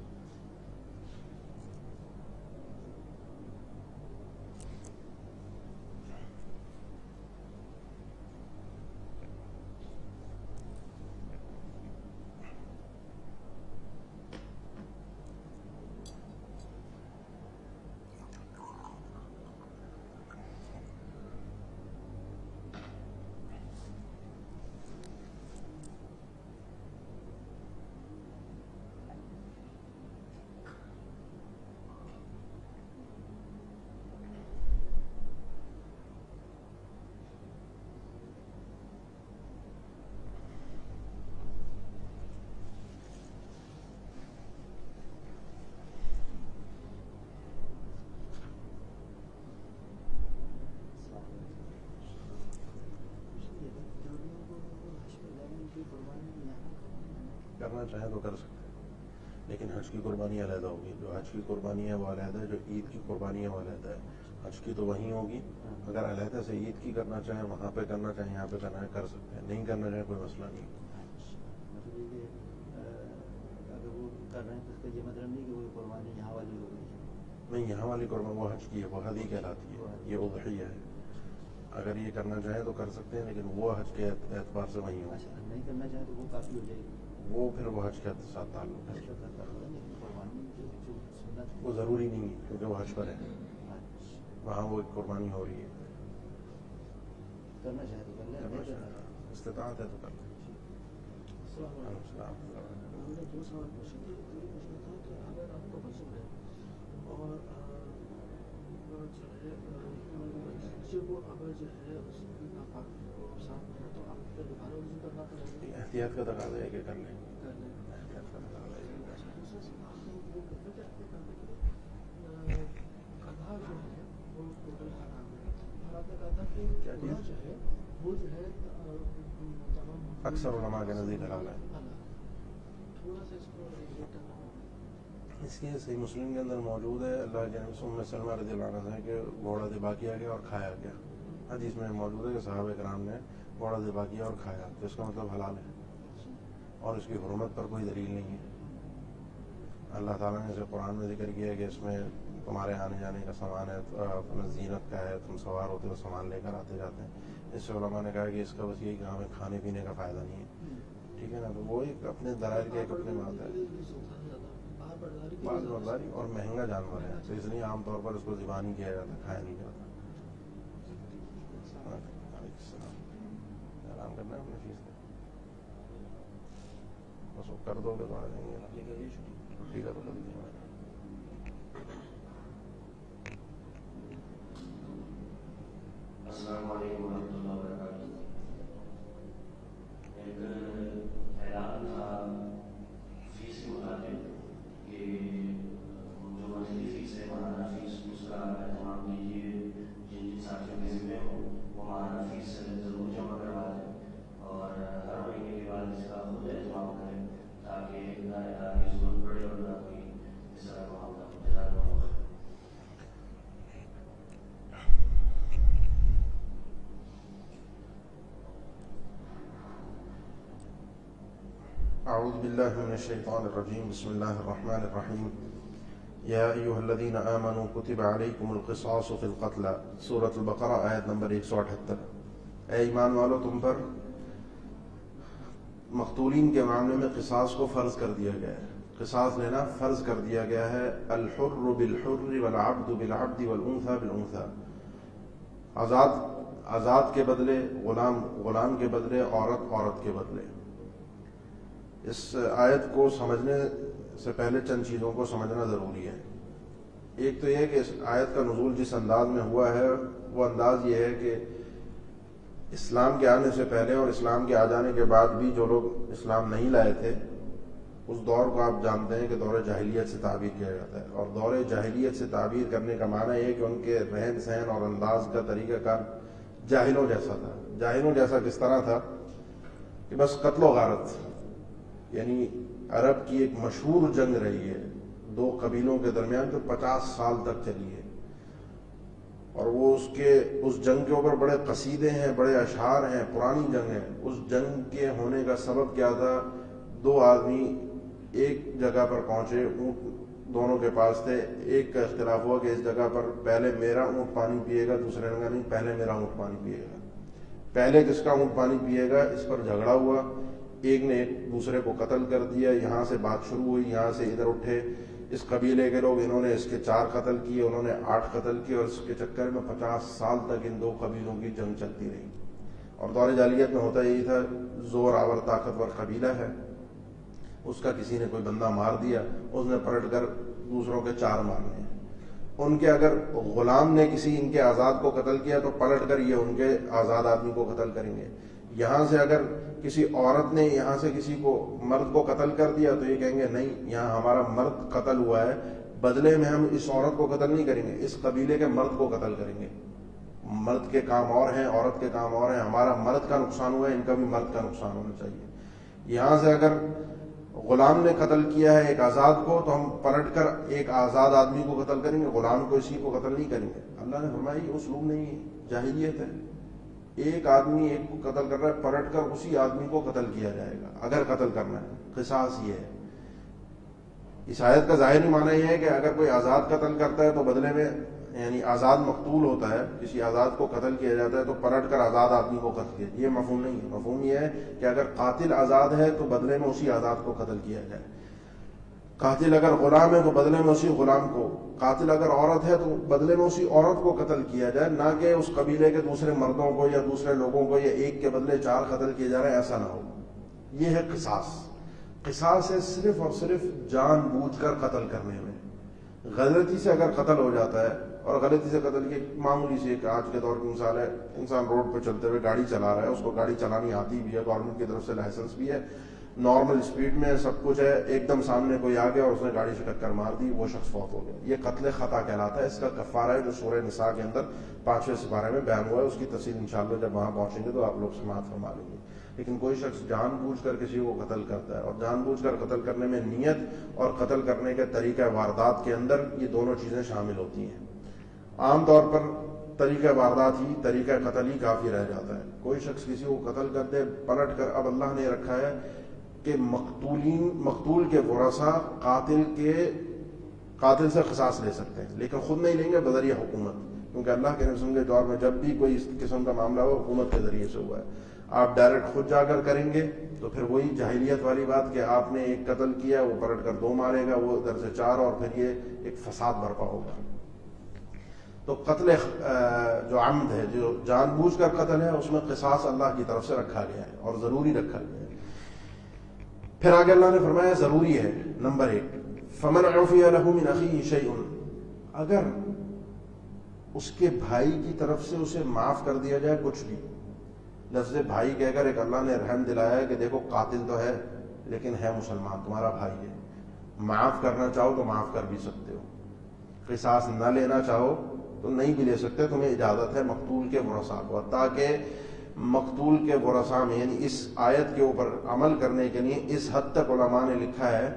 کرنا چاہیں تو کر سکتے ہیں، لیکن حج کی قربانی علیحدہ ہوگی. جو حج کی قربانی ہے وہ علیحدہ ہے، جو عید کی قربانی ہے وہ علیحدہ ہے. حج کی تو وہیں ہوگی. اگر علیحدہ سے عید کی کرنا چاہیں، وہاں پہ کرنا چاہیں، یہاں پہ کرنا ہے، کر سکتے ہیں. نہیں کرنا چاہیں کوئی مسئلہ نہیں. اگر وہ کر رہے ہیں تو اس کا یہ مطلب نہیں کہ وہ قربانی یہاں والی ہو گئی. نہیں، یہاں والی قربانی وہ حج کی ہے، وہ ہدی کہلاتی ہے، یہ اضحیہ ہے. اگر یہ کرنا چاہیں تو کر سکتے ہیں، لیکن وہ حج کے اعتبار سے وہیں ہوگا. نہیں کرنا چاہیں تو وہ کافی ہو جائے گی. وہ پھر وہ حج کے ساتھ تعلق ہے. وہ ضروری نہیں ہے کیونکہ وہ حج پر ہے، وہاں وہ ایک قربانی ہو رہی ہے. کرنا چاہے تو کر لیں، استطاعت ہے تو کر لیں. السلام. مجھے دو سوال پوچھنا تھا کہ اگر آپ کو بچے ہے اور جو ہے بچے کو اگر جو ہے اس ناپاک صاف ہے تو آپ کو دوبارہ وضو کرنا پڑے گا. احتیاط کا تقاضا ہے کہ کر لیں. اکثر علماء کے نزدیک حلال ہے. تھوڑا سا اس کو ریلیٹ کرنا. اس کے صحیح مسلم کے اندر موجود ہے اللہ کے نبی ام سلمہ رضی اللہ عنہ سے کہ گھوڑا ذبح کیا گیا اور کھایا گیا. حدیث میں موجود ہے کہ صحابہ کرام نے گھوڑا ذبح کیا اور کھایا، تو اس کا مطلب حلال ہے اور اس کی حرمت پر کوئی دلیل نہیں ہے. اللہ تعالیٰ نے اسے قرآن میں ذکر کیا ہے کہ اس میں تمہارے آنے جانے کا سامان ہے، اپنا زینت کا ہے، تم سوار ہوتے ہو سامان لے کر آتے جاتے ہیں. اس سے علماء نے کہا کہ اس کا بس یہی کہ ہمیں کھانے پینے کا فائدہ نہیں ہے. ٹھیک ہے نا، تو وہ ایک اپنے دلائل کے ایک اپنے بات ہے. بعض برداری اور مہنگا جانور ہے تو اس لیے عام طور پر اس کو ذبح نہیں کیا جاتا، کھایا نہیں جاتا. آرام کرنا ہے اپنی فیس کا بس وہ کر دو گے تو آ جائیں گے. چھٹی کا تو کر دیں. السلام علیکم ورحمۃ اللہ وبرکاتہ. ایک اعلان تھا فیس کے متعلق کہ جو منتھلی فیس ہے ماہانہ فیس اس کا اہتمام کیجیے. جن جن ساتھیوں کے ذمہ ہو وہ ماہانہ فیس ضرور جمع کروا دیں اور ہر مہینے کے بعد اس کا خود اہتمام کریں تاکہ نہ ادارے کی ضرورت پڑے اور نہ کوئی اس طرح کا معاملہ انتظار نہ ہو. اعوذ باللہ من الشیطان الرجیم. بسم اللہ الرحمن الرحیم. یا ایھا الذین آمنوا کتب علیکم القصاص فی القتل. سورۃ البقرہ آیت نمبر 178. اے ایمان والو، تم پر مقتولین کے معاملے میں قصاص کو فرض کر دیا گیا ہے. قصاص لینا فرض کر دیا گیا ہے. الحر بالحر والعبد بالعبد والانثى بالانثى. آزاد کے بدلے غلام کے بدلے عورت کے بدلے. اس آیت کو سمجھنے سے پہلے چند چیزوں کو سمجھنا ضروری ہے. ایک تو یہ کہ اس آیت کا نزول جس انداز میں ہوا ہے وہ انداز یہ ہے کہ اسلام کے آنے سے پہلے اور اسلام کے آ جانے کے بعد بھی جو لوگ اسلام نہیں لائے تھے اس دور کو آپ جانتے ہیں کہ دور جاہلیت سے تعبیر کیا جاتا ہے. اور دور جاہلیت سے تعبیر کرنے کا معنی یہ ہے کہ ان کے رہن سہن اور انداز کا طریقہ کار جاہلوں جیسا تھا. جاہلوں جیسا کس طرح تھا کہ بس قتل و غارت، یعنی عرب کی ایک مشہور جنگ رہی ہے دو قبیلوں کے درمیان جو 50 سال تک چلی ہے. اور وہ اس جنگ کے اوپر بڑے قصیدے ہیں، بڑے اشعار ہیں، پرانی جنگ ہے. اس جنگ کے ہونے کا سبب کیا تھا؟ دو آدمی ایک جگہ پر پہنچے، اونٹ دونوں کے پاس تھے. ایک کا اختلاف ہوا کہ اس جگہ پر پہلے میرا اونٹ پانی پیے گا، دوسرے نے کہا نہیں پہلے میرا اونٹ پانی پیے گا. پہلے کس کا اونٹ پانی پیے گا اس پر جھگڑا ہوا. ایک نے ایک دوسرے کو قتل کر دیا. یہاں سے بات شروع ہوئی، یہاں سے ادھر اٹھے اس قبیلے کے لوگ، انہوں نے اس کے 4 قتل کیے، انہوں نے 8 قتل کیے اور اس کے چکر میں 50 سال تک ان دو قبیلوں کی جنگ چلتی رہی. اور دور جاہلیت میں ہوتا یہی تھا، زور آور طاقتور قبیلہ ہے، اس کا کسی نے کوئی بندہ مار دیا، اس نے پلٹ کر دوسروں کے 4 مارنے ہیں. ان کے اگر غلام نے کسی ان کے آزاد کو قتل کیا تو پلٹ کر یہ ان کے آزاد آدمی کو قتل کریں گے. یہاں سے اگر کسی عورت نے یہاں سے کسی کو مرد کو قتل کر دیا تو یہ کہیں گے نہیں یہاں ہمارا مرد قتل ہوا ہے، بدلے میں ہم اس عورت کو قتل نہیں کریں گے، اس قبیلے کے مرد کو قتل کریں گے. مرد کے کام اور ہیں، عورت کے کام اور ہیں. ہمارا مرد کا نقصان ہوا ہے، ان کا بھی مرد کا نقصان ہونا چاہیے. یہاں سے اگر غلام نے قتل کیا ہے ایک آزاد کو تو ہم پلٹ کر ایک آزاد آدمی کو قتل کریں گے، غلام کو اسی کو قتل نہیں کریں گے. اللہ نے فرمایا یہ اسلوب نہیں، جاہلیت ہے. ایک آدمی ایک کو قتل کر رہا ہے، پلٹ کر اسی آدمی کو قتل کیا جائے گا اگر قتل کرنا ہے. قصاص یہ ہے. اس آیت کا ظاہری معنی یہ ہے کہ اگر کوئی آزاد قتل کرتا ہے تو بدلے میں، یعنی آزاد مقتول ہوتا ہے، کسی آزاد کو قتل کیا جاتا ہے تو پلٹ کر آزاد آدمی کو قتل کیا. یہ مفہوم نہیں ہے. مفہوم یہ ہے کہ اگر قاتل آزاد ہے تو بدلے میں اسی آزاد کو قتل کیا جائے. قاتل اگر غلام ہے تو بدلے میں اسی غلام کو، قاتل اگر عورت ہے تو بدلے میں اسی عورت کو قتل کیا جائے، نہ کہ اس قبیلے کے دوسرے مردوں کو یا دوسرے لوگوں کو یا ایک کے بدلے 4 قتل کیے جا رہے ہیں، ایسا نہ ہو. یہ ہے قصاص. قصاص ہے صرف اور صرف جان بوجھ کر قتل کرنے میں. غلطی سے اگر قتل ہو جاتا ہے، اور غلطی سے قتل کی معمولی سی ایک آج کے دور کی مثال ہے، انسان روڈ پہ چلتے ہوئے گاڑی چلا رہا ہے، اس کو گاڑی چلانی آتی بھی ہے، گورنمنٹ کی طرف سے لائسنس بھی ہے، نارمل اسپیڈ میں سب کچھ ہے، ایک دم سامنے کوئی آ گیا اور اس نے گاڑی سے ٹکر مار دی، وہ شخص فوت ہو گیا. یہ قتل خطا کہلاتا ہے. اس کا کفارہ ہے جو سورہ نساء کے اندر 5ویں سپارے میں بیان ہوا ہے. اس کی تفصیل انشاءاللہ جب وہاں پہنچیں گے تو آپ لوگ سماعت فرما لیں گے. لیکن کوئی شخص جان بوجھ کر کسی کو قتل کرتا ہے، اور جان بوجھ کر قتل کرنے میں نیت اور قتل کرنے کے طریقہ واردات کے اندر یہ دونوں چیزیں شامل ہوتی ہیں۔ عام طور پر طریقہ واردات ہی، طریقہ قتل ہی کافی رہ جاتا ہے۔ کوئی شخص کسی کو قتل کر دے پلٹ کر، اب اللہ نے رکھا ہے کہ مقتول کے ورثاء قاتل سے قصاص لے سکتے ہیں، لیکن خود نہیں لیں گے بذریعہ حکومت، کیونکہ اللہ کے رسول کے دور میں جب بھی کوئی اس قسم کا معاملہ ہو حکومت کے ذریعے سے ہوا ہے۔ آپ ڈائریکٹ خود جا کر کریں گے تو پھر وہی جاہلیت والی بات کہ آپ نے ایک قتل کیا، وہ پلٹ کر 2 مارے گا، وہ ادھر سے 4، اور پھر یہ ایک فساد برپا ہوگا۔ تو قتل جو عمد ہے، جو جان بوجھ کر قتل ہے، اس میں قصاص اللہ کی طرف سے رکھا گیا ہے اور ضروری رکھا گیا ہے۔ پھر آگے اللہ نے فرمایا ضروری ہے، نمبر 1 فمن عفی لہ من اخیہ شیء، اگر اس کے بھائی کی طرف سے اسے معاف کر دیا جائے کچھ بھی، لفظ بھائی کہہ کر ایک اللہ نے رحم دلایا ہے کہ دیکھو قاتل تو ہے لیکن ہے مسلمان، تمہارا بھائی ہے، معاف کرنا چاہو تو معاف کر بھی سکتے ہو، قصاص نہ لینا چاہو تو نہیں بھی لے سکتے، تمہیں اجازت ہے مقتول کے ورثاء کو، تاکہ مقتول کے ورثاء میں، یعنی اس آیت کے اوپر عمل کرنے کے لیے اس حد تک علماء نے لکھا ہے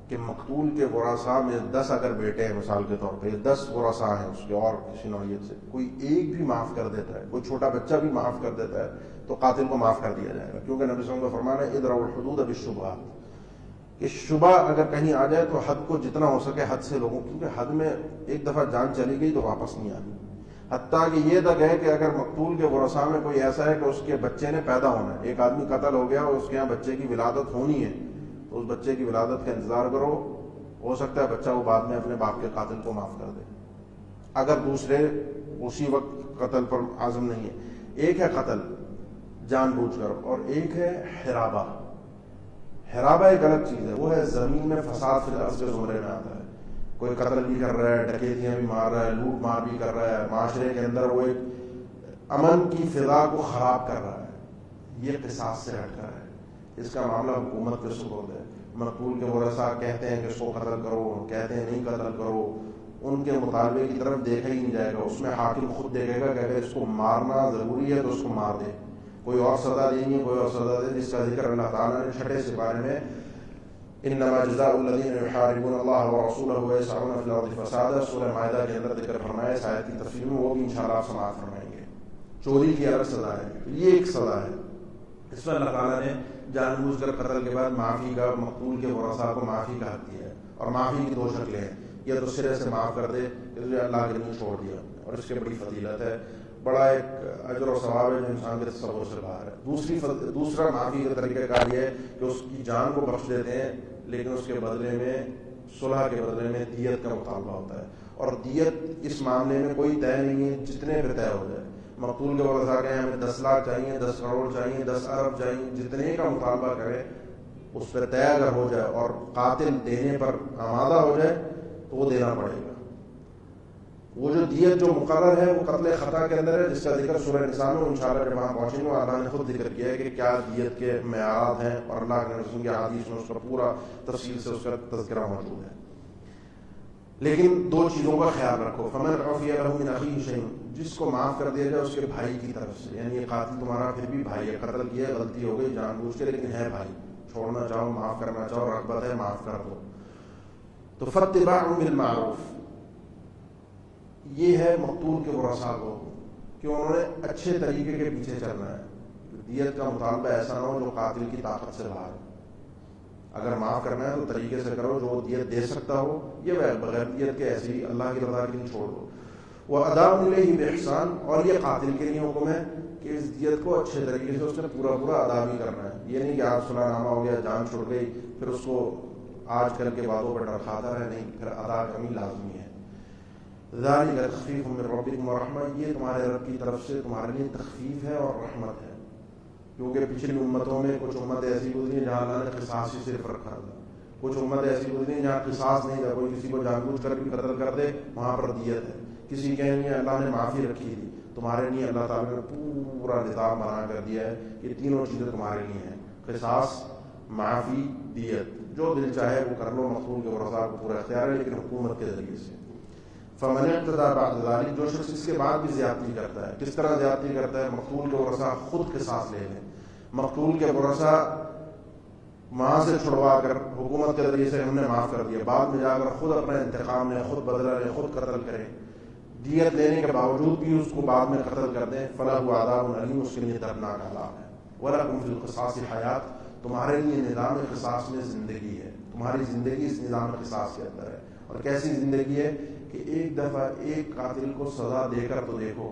کہ مقتول کے ورثاء میں 10 اگر بیٹے ہیں مثال کے طور پہ، 10 ورثاء ہیں اس کے اور کسی نوعیت سے، کوئی ایک بھی معاف کر دیتا ہے، کوئی چھوٹا بچہ بھی معاف کر دیتا ہے تو قاتل کو معاف کر دیا جائے گا، کیونکہ نبی صلی اللہ علیہ وسلم کا فرمان ہے ادرؤ الحدود بالشبہات، کہ شبہ اگر کہیں آ جائے تو حد کو جتنا ہو سکے حد سے لوگوں، کیونکہ حد میں ایک دفعہ جان چلی گئی تو واپس نہیں آنی، حتیٰ کہ یہ تک ہے کہ اگر مقتول کے ورثاء میں کوئی ایسا ہے کہ اس کے بچے نے پیدا ہونا ہے، ایک آدمی قتل ہو گیا اور اس کے یہاں بچے کی ولادت ہونی ہے، تو اس بچے کی ولادت کا انتظار کرو، ہو سکتا ہے بچہ وہ بعد میں اپنے باپ کے قاتل کو معاف کر دے، اگر دوسرے اسی وقت قتل پر عازم نہیں ہے۔ ایک ہے قتل جان بوجھ کر، اور ایک ہے حرابہ۔ حرابہ ایک الگ چیز ہے، وہ ہے زمین میں فساد فی الارض کے زمرے میں آتا ہے، کوئی قتل بھی کر رہا ہے، ڈکیتیاں بھی مار رہا ہے، لوٹ مار بھی کر رہا ہے، معاشرے کے اندر وہ ایک امن کی فضا کو خراب کر رہا ہے، یہ قصاص سے ہٹ کر ہے، اس کا معاملہ حکومت کے سپرد ہے۔ مقتول کے ورثاء کہتے ہیں کہ اس کو قتل کرو، کہتے ہیں نہیں قتل کرو، ان کے مطالبے کی طرف دیکھا ہی نہیں جائے گا، اس میں حاکم خود دیکھے گا کہ اگر اس کو مارنا ضروری ہے تو اس کو مار دے، کوئی اور سزا دینی ہے کوئی اور سزا دے، جس کا ذکر اللہ تعالیٰ نے 6 سپارے میں انما جزاء الذین یحاربون اللہ ورسولہ ویسعون فی الارض فسادا سورہ مائدہ کے اندر ذکر فرمایا، اس آیت کی تفسیر میں وہ بھی انشاءاللہ آپ سماعت فرمائیں گے۔ چوری کی الگ سزا ہے، یہ ایک سزا ہے، اس میں اللہ تعالیٰ نے جان بوجھ کر قتل کے بعد معافی کا، مقتول کے ورثاء کو معافی کا حق دیا ہے، اور معافی کی 2 شکلیں ہیں، یا تو سرے سے معاف کر دے کہ تجھے اللہ کے لیے چھوڑ دیا، اور اس کی بڑی فضیلت ہے، بڑا ایک اجر و ثواب ہے جو انسان کے تصور سے باہر ہے۔ دوسرا معافی کا طریقہ کار یہ ہے کہ اس کی جان کو بخش دیتے ہیں، لیکن اس کے بدلے میں، صلح کے بدلے میں دیت کا مطالبہ ہوتا ہے، اور دیت اس معاملے میں کوئی طے نہیں ہے، جتنے پہ طے ہو جائے، مقتول کے ورثاء کہیں ہمیں 10 لاکھ چاہیے، 10 کروڑ چاہیے، 10 ارب چاہیے، جتنے کا مطالبہ کرے اس پہ طے اگر ہو جائے اور قاتل دینے پر آمادہ ہو جائے تو وہ دینا پڑے گا۔ وہ جو دیت جو مقرر ہے وہ قتل خطا کے اندر ہے، جس کا ذکر سورہ نساء میں انشاءاللہ جب وہاں پہنچیں گے اللہ نے خود ذکر کیا ہے کہ کیا دیت کے معیارات ہیں، اور اللہ کے رسول کی حدیث میں اس کا پورا تفصیل سے اس کا تذکرہ موجود ہے۔ لیکن 2 چیزوں کا خیال رکھو، فمن عفی لہ من اخیہ شیء، جس کو معاف کر دیا جائے اس کے بھائی کی طرف سے، یعنی یہ قاتل تمہارا پھر بھی بھائی ہے، قتل کیا غلطی ہو گئی جان بوجھ کے، لیکن ہے بھائی، چھوڑنا چاہو معاف کرنا چاہو رغبت ہے معاف کر دو، تو فاتباع بالمعروف، یہ ہے مقتول کے ورثاء کو کہ انہوں نے اچھے طریقے کے پیچھے چلنا ہے، دیت کا مطالبہ ایسا نہ ہو جو قاتل کی طاقت سے باہر ہے، اگر معاف کرنا ہے تو طریقے سے کرو جو دیت دے سکتا ہو، یہ بغیر دیت کے ایسی اللہ کی رضا کے لیے چھوڑ دو۔ وَأَدَاءٌ إِلَيْهِ بِإِحْسَانٍ، اور یہ قاتل کے لیے حکم ہے کہ اس دیت کو اچھے طریقے سے اس نے پورا ادا بھی کرنا ہے، یہ نہیں کہ آج صلح نامہ ہو گیا جان چھوڑ گئی پھر اس کو آج کل کے باتوں پر ڈر کھاتا رہے، نہیں، پھر ادا کرنی لازمی ہے۔ ذَلِكَ تَخْفِيفٌ مِّن رَّبِّكُمْ وَرَحْمَةٌ، یہ تمہارے رب کی طرف سے تمہارے لیے تخفیف ہے اور رحمت ہے، کیونکہ پچھلی امتوں میں کچھ امت ایسی گزری جہاں اللہ نے قصاص ہی صرف رکھا تھا، کچھ امت ایسی گزری جہاں قصاص نہیں تھا، کوئی کسی کو جان بوجھ کر بھی قتل کر دے وہاں پر دیت ہے، کسی کے لیے اللہ نے معافی رکھی تھی، تمہارے لیے اللہ تعالیٰ نے پورا نظام بنا کر دیا ہے کہ تینوں چیزیں تمہارے لیے ہیں، قصاص، معافی، دیت، جو دل چاہے وہ کر لو، مقتول کے ورثاء کو پورا اختیار ہے لیکن حکومت کے ذریعے سے۔ فمن اعتدى بعد ذلك، جو شخص اس کے بعد بھی زیادتی کرتا ہے، کس طرح زیادتی کرتا ہے؟ مقتول کے ورثاء خود قصاص لے لیں، مقتول کے ورثہ وہاں سے چھڑوا کر حکومت کے ذریعے سے ہم نے معاف کر دیا، بعد میں جا کر خود اپنا انتقام لیں، خود بدلہ لیں، خود قتل کریں، دیت لینے کے باوجود بھی اس کو بعد میں قتل کر دیں، فَلَهُ عَذَابٌ عَلِيمٌ، اس کے لیے دردناک عذاب ہے۔ وَلَكُمْ فِي الْقِصَاصِ حَیَاتٌ، تمہارے لیے نظام قصاص میں زندگی ہے، تمہاری زندگی اس نظام قصاص کے اندر ہے۔ اور کیسی زندگی ہے کہ ایک دفعہ ایک قاتل کو سزا دے کر تو دیکھو،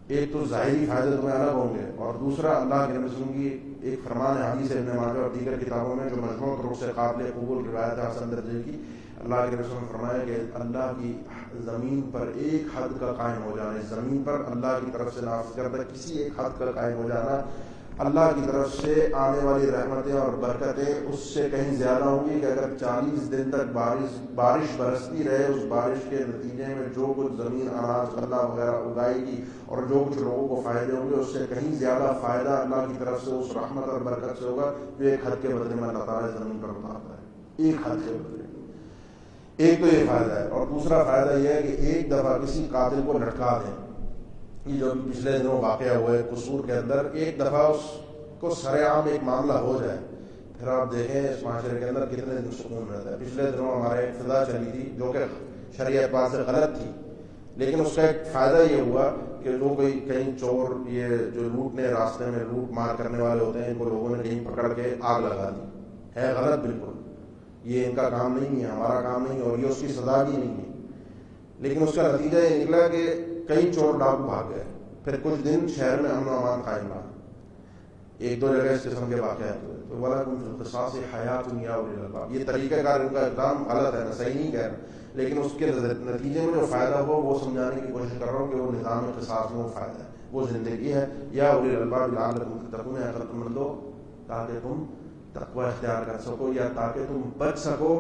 ایک تو ظاہری فائدے تمہیں الگ ہوں گے، اور دوسرا اللہ کے رسول کی ایک فرمان ہے حدیث ابن ماجہ اور دیگر کتابوں میں جو مجموع طرق سے قابل قبول روایت ہے حسن درجے کی، اللہ کے رسول نے فرمایا کہ اللہ کی زمین پر ایک حد کا قائم ہو جانا، زمین پر اللہ کی طرف سے نافذ کردہ کسی ایک حد کا قائم ہو جانا، اللہ کی طرف سے آنے والی رحمتیں اور برکتیں اس سے کہیں زیادہ ہوں گی کہ اگر 40 دن تک بارش برستی رہے، اس بارش کے نتیجے میں جو کچھ زمین اناج غلہ وغیرہ اگائے گی اور جو کچھ لوگوں کو فائدے ہوں گے، اس سے کہیں زیادہ فائدہ اللہ کی طرف سے اس رحمت اور برکت سے ہوگا جو ایک حد کے بدلے میں اللہ تعالیٰ زمین پر اتارتا ہے، ایک حد کے بدلے۔ ایک تو یہ فائدہ ہے، اور دوسرا فائدہ یہ ہے کہ ایک دفعہ کسی قاتل کو لٹکا دیں، یہ جو پچھلے دنوں واقعہ ہوئے قصور کے اندر، ایک دفعہ اس کو سر عام ایک معاملہ ہو جائے، پھر آپ دیکھیں اس معاشرے کے اندر کتنے دن سکون رہتا ہے۔ پچھلے دنوں ہمارے فضا چلی تھی جو کہ شریعت پاک سے غلط تھی، لیکن اس کا ایک فائدہ یہ ہوا کہ جو کوئی کہیں چور، یہ جو لوٹنے راستے میں لوٹ مار کرنے والے ہوتے ہیں، ان کو لوگوں نے کہیں پکڑ کے آگ لگا دی، ہے غلط بالکل، یہ ان کا کام نہیں ہے، ہمارا کام نہیں ہے، اور یہ اس کی سزا بھی نہیں ہے، لیکن اس کا نتیجہ یہ نکلا کہ کئی چور ڈاکو بھاگ گئے، پھر کچھ دن شہر میں امن و امان قائم رہا، ایک دو جگہ اس قسم کے واقعات ہوئے۔ تو وَلَكُمْ فِي الْقِصَاصِ حَیَاتٌ یَا أُولِي الْأَلْبَابِ، یہ طریقہ کار ان کا اقدام غلط ہے، میں صحیح نہیں کہہ رہا، لیکن اس کے نتیجے میں جو فائدہ ہو وہ سمجھانے کی کوشش کر رہا ہوں کہ وہ نظام قصاص میں وہ فائدہ ہے، وہ زندگی ہے۔ یا أُولِي الْأَلْبَابِ لَعَلَّكُمْ تَتَّقُونَ، عقل مند لو تاکہ تم تقوی اختیار کر سکو، یا تاکہ تم بچ سکو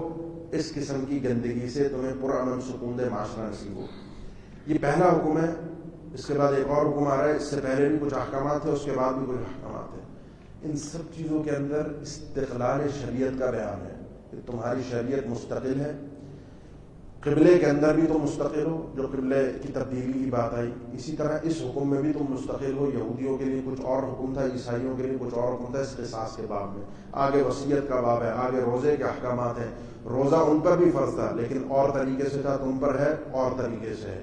اس قسم کی گندگی سے، تمہیں پرامن سکون دہ معاشرہ نصیب ہو۔ یہ پہلا حکم ہے۔ اس کے بعد ایک اور حکم آ رہا ہے، اس سے پہلے بھی کچھ احکامات تھے، اس کے بعد بھی کچھ احکامات ہیں۔ ان سب چیزوں کے اندر استقلال شریعت کا بیان ہے کہ تمہاری شریعت مستقل ہے، قبلے کے اندر بھی تم مستقل ہو، جو قبلے کی تبدیلی کی بات آئی، اسی طرح اس حکم میں بھی تم مستقل ہو۔ یہودیوں کے لیے کچھ اور حکم تھا، عیسائیوں کے لیے کچھ اور حکم تھا اس قصاص کے باب میں، آگے وصیت کا باب ہے، آگے روزے کے احکامات ہیں۔ روزہ ان پر بھی فرض تھا لیکن اور طریقے سے تھا، تم پر ہے اور طریقے سے ہے۔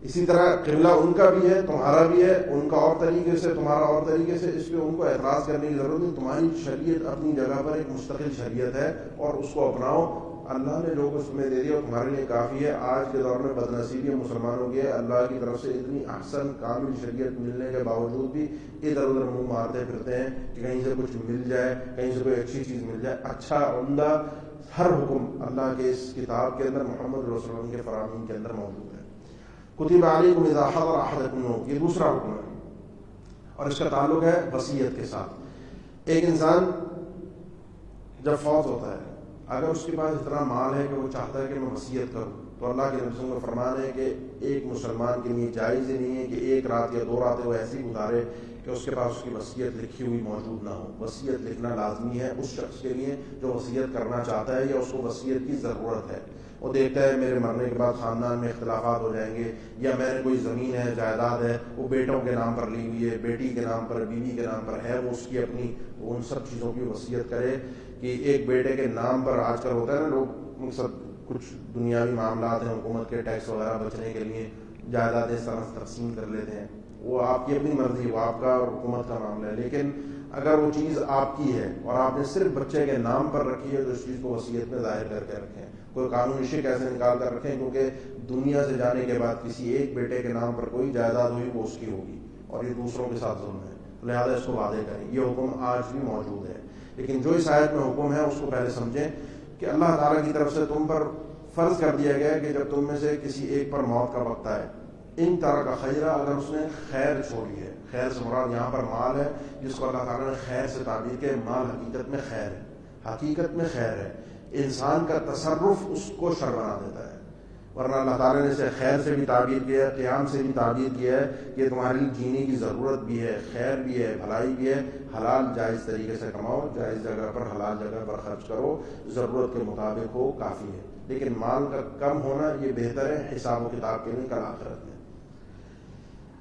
اسی طرح قبلہ ان کا بھی ہے، تمہارا بھی ہے، ان کا اور طریقے سے، تمہارا اور طریقے سے، اس پہ ان کو اعتراض کرنے کی ضرورت نہیں۔ تمہاری شریعت اپنی جگہ پر ایک مستقل شریعت ہے اور اس کو اپناؤ۔ اللہ نے جو کچھ تمہیں دے دیا تمہارے لیے کافی ہے۔ آج کے دور میں بدنصیبی مسلمانوں کی ہے، اللہ کی طرف سے اتنی احسن کامل شریعت ملنے کے باوجود بھی ادھر ادھر منہ مارتے پھرتے ہیں کہ کہیں سے کچھ مل جائے، کہیں سے کوئی اچھی چیز مل جائے۔ اچھا عمدہ ہر حکم اللہ کے اس کتاب کے اندر، محمد رسول اللہ کے فرامین کے اندر موجود ہے۔ کتب علیکم اذا حضر احدکم الموت، یہ دوسرا حکم ہے اور اس کا تعلق ہے وصیت کے ساتھ۔ ایک انسان جب فوت ہوتا ہے، اگر اس کے پاس اتنا مال ہے کہ وہ چاہتا ہے کہ میں وصیت کروں، تو اللہ کے رسول کا فرمان ہے کہ ایک مسلمان کے لیے جائز ہی نہیں ہے کہ ایک رات یا دو راتیں وہ ایسی گزارے کہ اس کے پاس اس کی وصیت لکھی ہوئی موجود نہ ہو۔ وصیت لکھنا لازمی ہے اس شخص کے لیے جو وصیت کرنا چاہتا ہے یا اس کو وصیت کی ضرورت ہے۔ وہ دیکھتا ہے میرے مرنے کے بعد خاندان میں اختلافات ہو جائیں گے، یا میں نے کوئی زمین ہے، جائیداد ہے، وہ بیٹوں کے نام پر لی ہوئی ہے، بیٹی کے نام پر، بیوی کے نام پر ہے، وہ اس کی اپنی، وہ ان سب چیزوں کی وصیت کرے کہ ایک بیٹے کے نام پر آج کل ہوتا ہے نا، لوگ سب کچھ دنیاوی معاملات ہیں، حکومت کے ٹیکس وغیرہ بچنے کے لیے جائیدادیں اس طرح تقسیم کر لیتے ہیں، وہ آپ کی اپنی مرضی، وہ آپ کا اور حکومت کا معاملہ ہے، لیکن اگر وہ چیز آپ کی ہے اور آپ نے صرف بچے کے نام پر رکھی ہے تو اس چیز کو وصیت میں ظاہر کر کے رکھیں، کوئی قانونی شک ایسے نکال کر رکھیں، کیونکہ دنیا سے جانے کے بعد کسی ایک بیٹے کے نام پر کوئی جائیداد ہوئی وہ اس کی ہوگی اور یہ دوسروں کے ساتھ ظلم ہے، لہٰذا اس کو واضح کریں۔ یہ حکم آج بھی موجود ہے، لیکن جو اس آیت میں حکم ہے اس کو پہلے سمجھیں کہ اللہ تعالیٰ کی طرف سے تم پر فرض کر دیا گیا ہے کہ جب تم میں سے کسی ایک پر موت کا وقت آئے، ان طرح کا خیرہ، اگر اس نے خیر چھوڑی ہے، خیر سے مراد یہاں پر مال ہے جس کو اللہ تعالیٰ نے خیر سے تعبیر کے، مال حقیقت میں خیر ہے، حقیقت میں خیر ہے، انسان کا تصرف اس کو شر بنا دیتا ہے، ورنہ اللہ تعالیٰ نے اسے خیر سے بھی تعبیر کیا ہے، قیام سے بھی تعبیر کیا ہے کہ تمہاری جینے کی ضرورت بھی ہے، خیر بھی ہے، بھلائی بھی ہے، حلال جائز طریقے سے کماؤ، جائز جگہ پر حلال جگہ پر خرچ کرو، ضرورت کے مطابق ہو، کافی ہے، لیکن مال کا کم ہونا یہ بہتر ہے حساب و کتاب کے لیے کل آخرت میں۔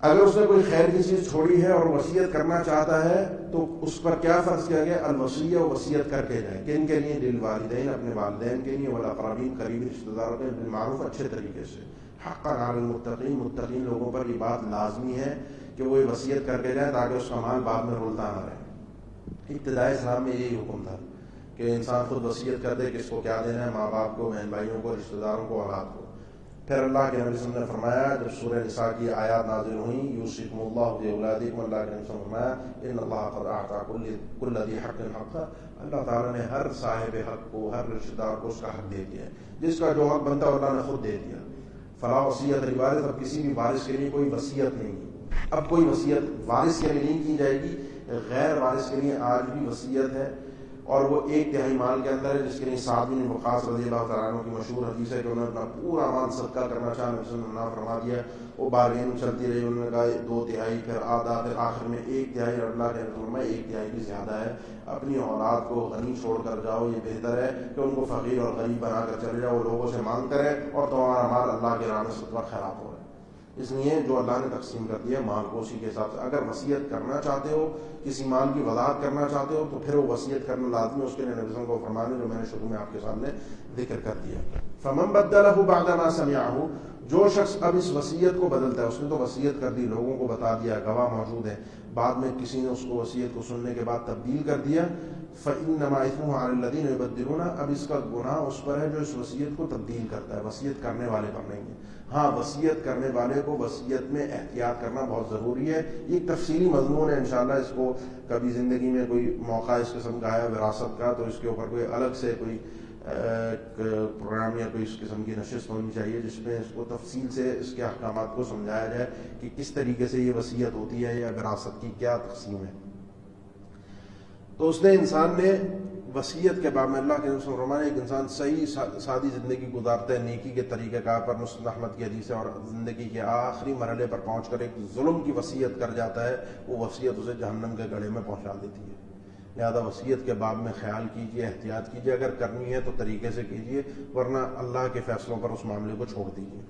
اگر اس نے کوئی خیر کی چیز چھوڑی ہے اور وصیت کرنا چاہتا ہے تو اس پر کیا فرض کیا گیا؟ الوصیہ، وصیت کر کے جائے. کن کے لیے؟ للوالدین، اپنے والدین کے لیے، والاقربین، قریبی رشتہ داروں کے، بالمعروف، اچھے طریقے سے. حقا علی المتقین، متقین لوگوں پر یہ بات لازمی ہے کہ وہ یہ وصیت کر کے جائیں تاکہ اس کا مال بعد میں رولتا نہ رہے. ابتدائی اسلام میں یہی حکم تھا کہ انسان خود وصیت کر دے کہ اس کو کیا دینا ہے، ماں باپ کو، بہن بھائیوں کو، رشتہ داروں کو، اولاد کو. پھر اللہ کے نبی صلی اللہ علیہ وسلم نے فرمایا جب سورہ نساء کی آیات نازل ہوئیں، یوصیکم اللہ فی اولادکم، اللہ کے نبی صلی اللہ علیہ وسلم نے فرمایا ان اللہ قد اعطى کل ذی حق حقہ، اللہ تعالیٰ نے ہر صاحب حق کو، ہر رشتہ دار کو اس کا حق دے دیا ہے. جس کا جو حق بنتا ہے اللہ نے خود دے دیا. فلا وصیت لوارث، اب کسی بھی وارث کے لیے کوئی وصیت نہیں کی. اب کوئی وصیت وارث کے لیے نہیں کی جائے گی. غیر وارث کے لیے آج بھی وصیت ہے اور وہ 1/3 مال کے اندر ہے، جس کے لیے سعد بن وقاص رضی اللہ تعالیٰ عنہ کی مشہور حدیث ہے کہ انہوں نے اپنا پورا مال صدقہ کرنا چاہا، نبی صلی اللہ علیہ وسلم نے فرما دیا. وہ بارگین چلتی رہی، انہوں نے کہا 2/3، پھر آدھا، پھر آخر میں 1/3. اللہ کے رسول میں 1/3 بھی زیادہ ہے. اپنی اولاد کو غنی چھوڑ کر جاؤ، یہ بہتر ہے کہ ان کو فقیر اور غریب بنا کر چلے جاؤ، وہ لوگوں سے مانگ کرے اور تمہارا مال اللہ کے راہ میں صدقہ خیرات ہو رہا ہے. اس لیے جو اللہ نے تقسیم کر دیا مال کو اسی کے حساب سے. اگر وصیت کرنا چاہتے ہو، کسی مال کی وضاحت کرنا چاہتے ہو تو پھر وہ وصیت کرنا لازمی ہے. اس کے لیے نبی صلی اللہ علیہ وسلم کو فرمانے جو میں نے شروع میں آپ کے سامنے ذکر کر دیا. فمن بدلہ بعد ما سمعہ، جو شخص اب اس وصیت کو بدلتا ہے، اس نے تو وصیت کر دی، لوگوں کو بتا دیا، گواہ موجود ہے، بعد میں کسی نے اس کو وصیت کو سننے کے بعد تبدیل کر دیا، فإنما إثمه على الذين يبدلون، اب اس کا گناہ اس پر ہے جو اس وصیت کو تبدیل کرتا ہے، وصیت کرنے والے پر نہیں ہے. ہاں، وصیت کرنے والے کو وصیت میں احتیاط کرنا بہت ضروری ہے. یہ ایک تفصیلی مضمون ہے، انشاءاللہ اس کو کبھی زندگی میں کوئی موقع اس قسم کا ہے وراثت کا تو اس کے اوپر کوئی الگ سے کوئی پروگرام یا کوئی اس قسم کی نشست ہونی چاہیے جس میں اس کو تفصیل سے اس کے احکامات کو سمجھایا جائے کہ کس طریقے سے یہ وصیت ہوتی ہے یا وراثت کی کیا تقسیم ہے. تو اس نے انسان نے وصیت کے باب میں اللہ کے رسول فرمانے ایک انسان صحیح سادی زندگی گزارتا ہے، نیکی کے طریقہ کار پر، مسند احمد کی حدیث ہے، اور زندگی کے آخری مرحلے پر پہنچ کر ایک ظلم کی وصیت کر جاتا ہے، وہ وصیت اسے جہنم کے گڑھے میں پہنچا دیتی ہے. لہذا وصیت کے باب میں خیال کیجئے، احتیاط کیجئے، اگر کرنی ہے تو طریقے سے کیجئے، ورنہ اللہ کے فیصلوں پر اس معاملے کو چھوڑ دیجئے.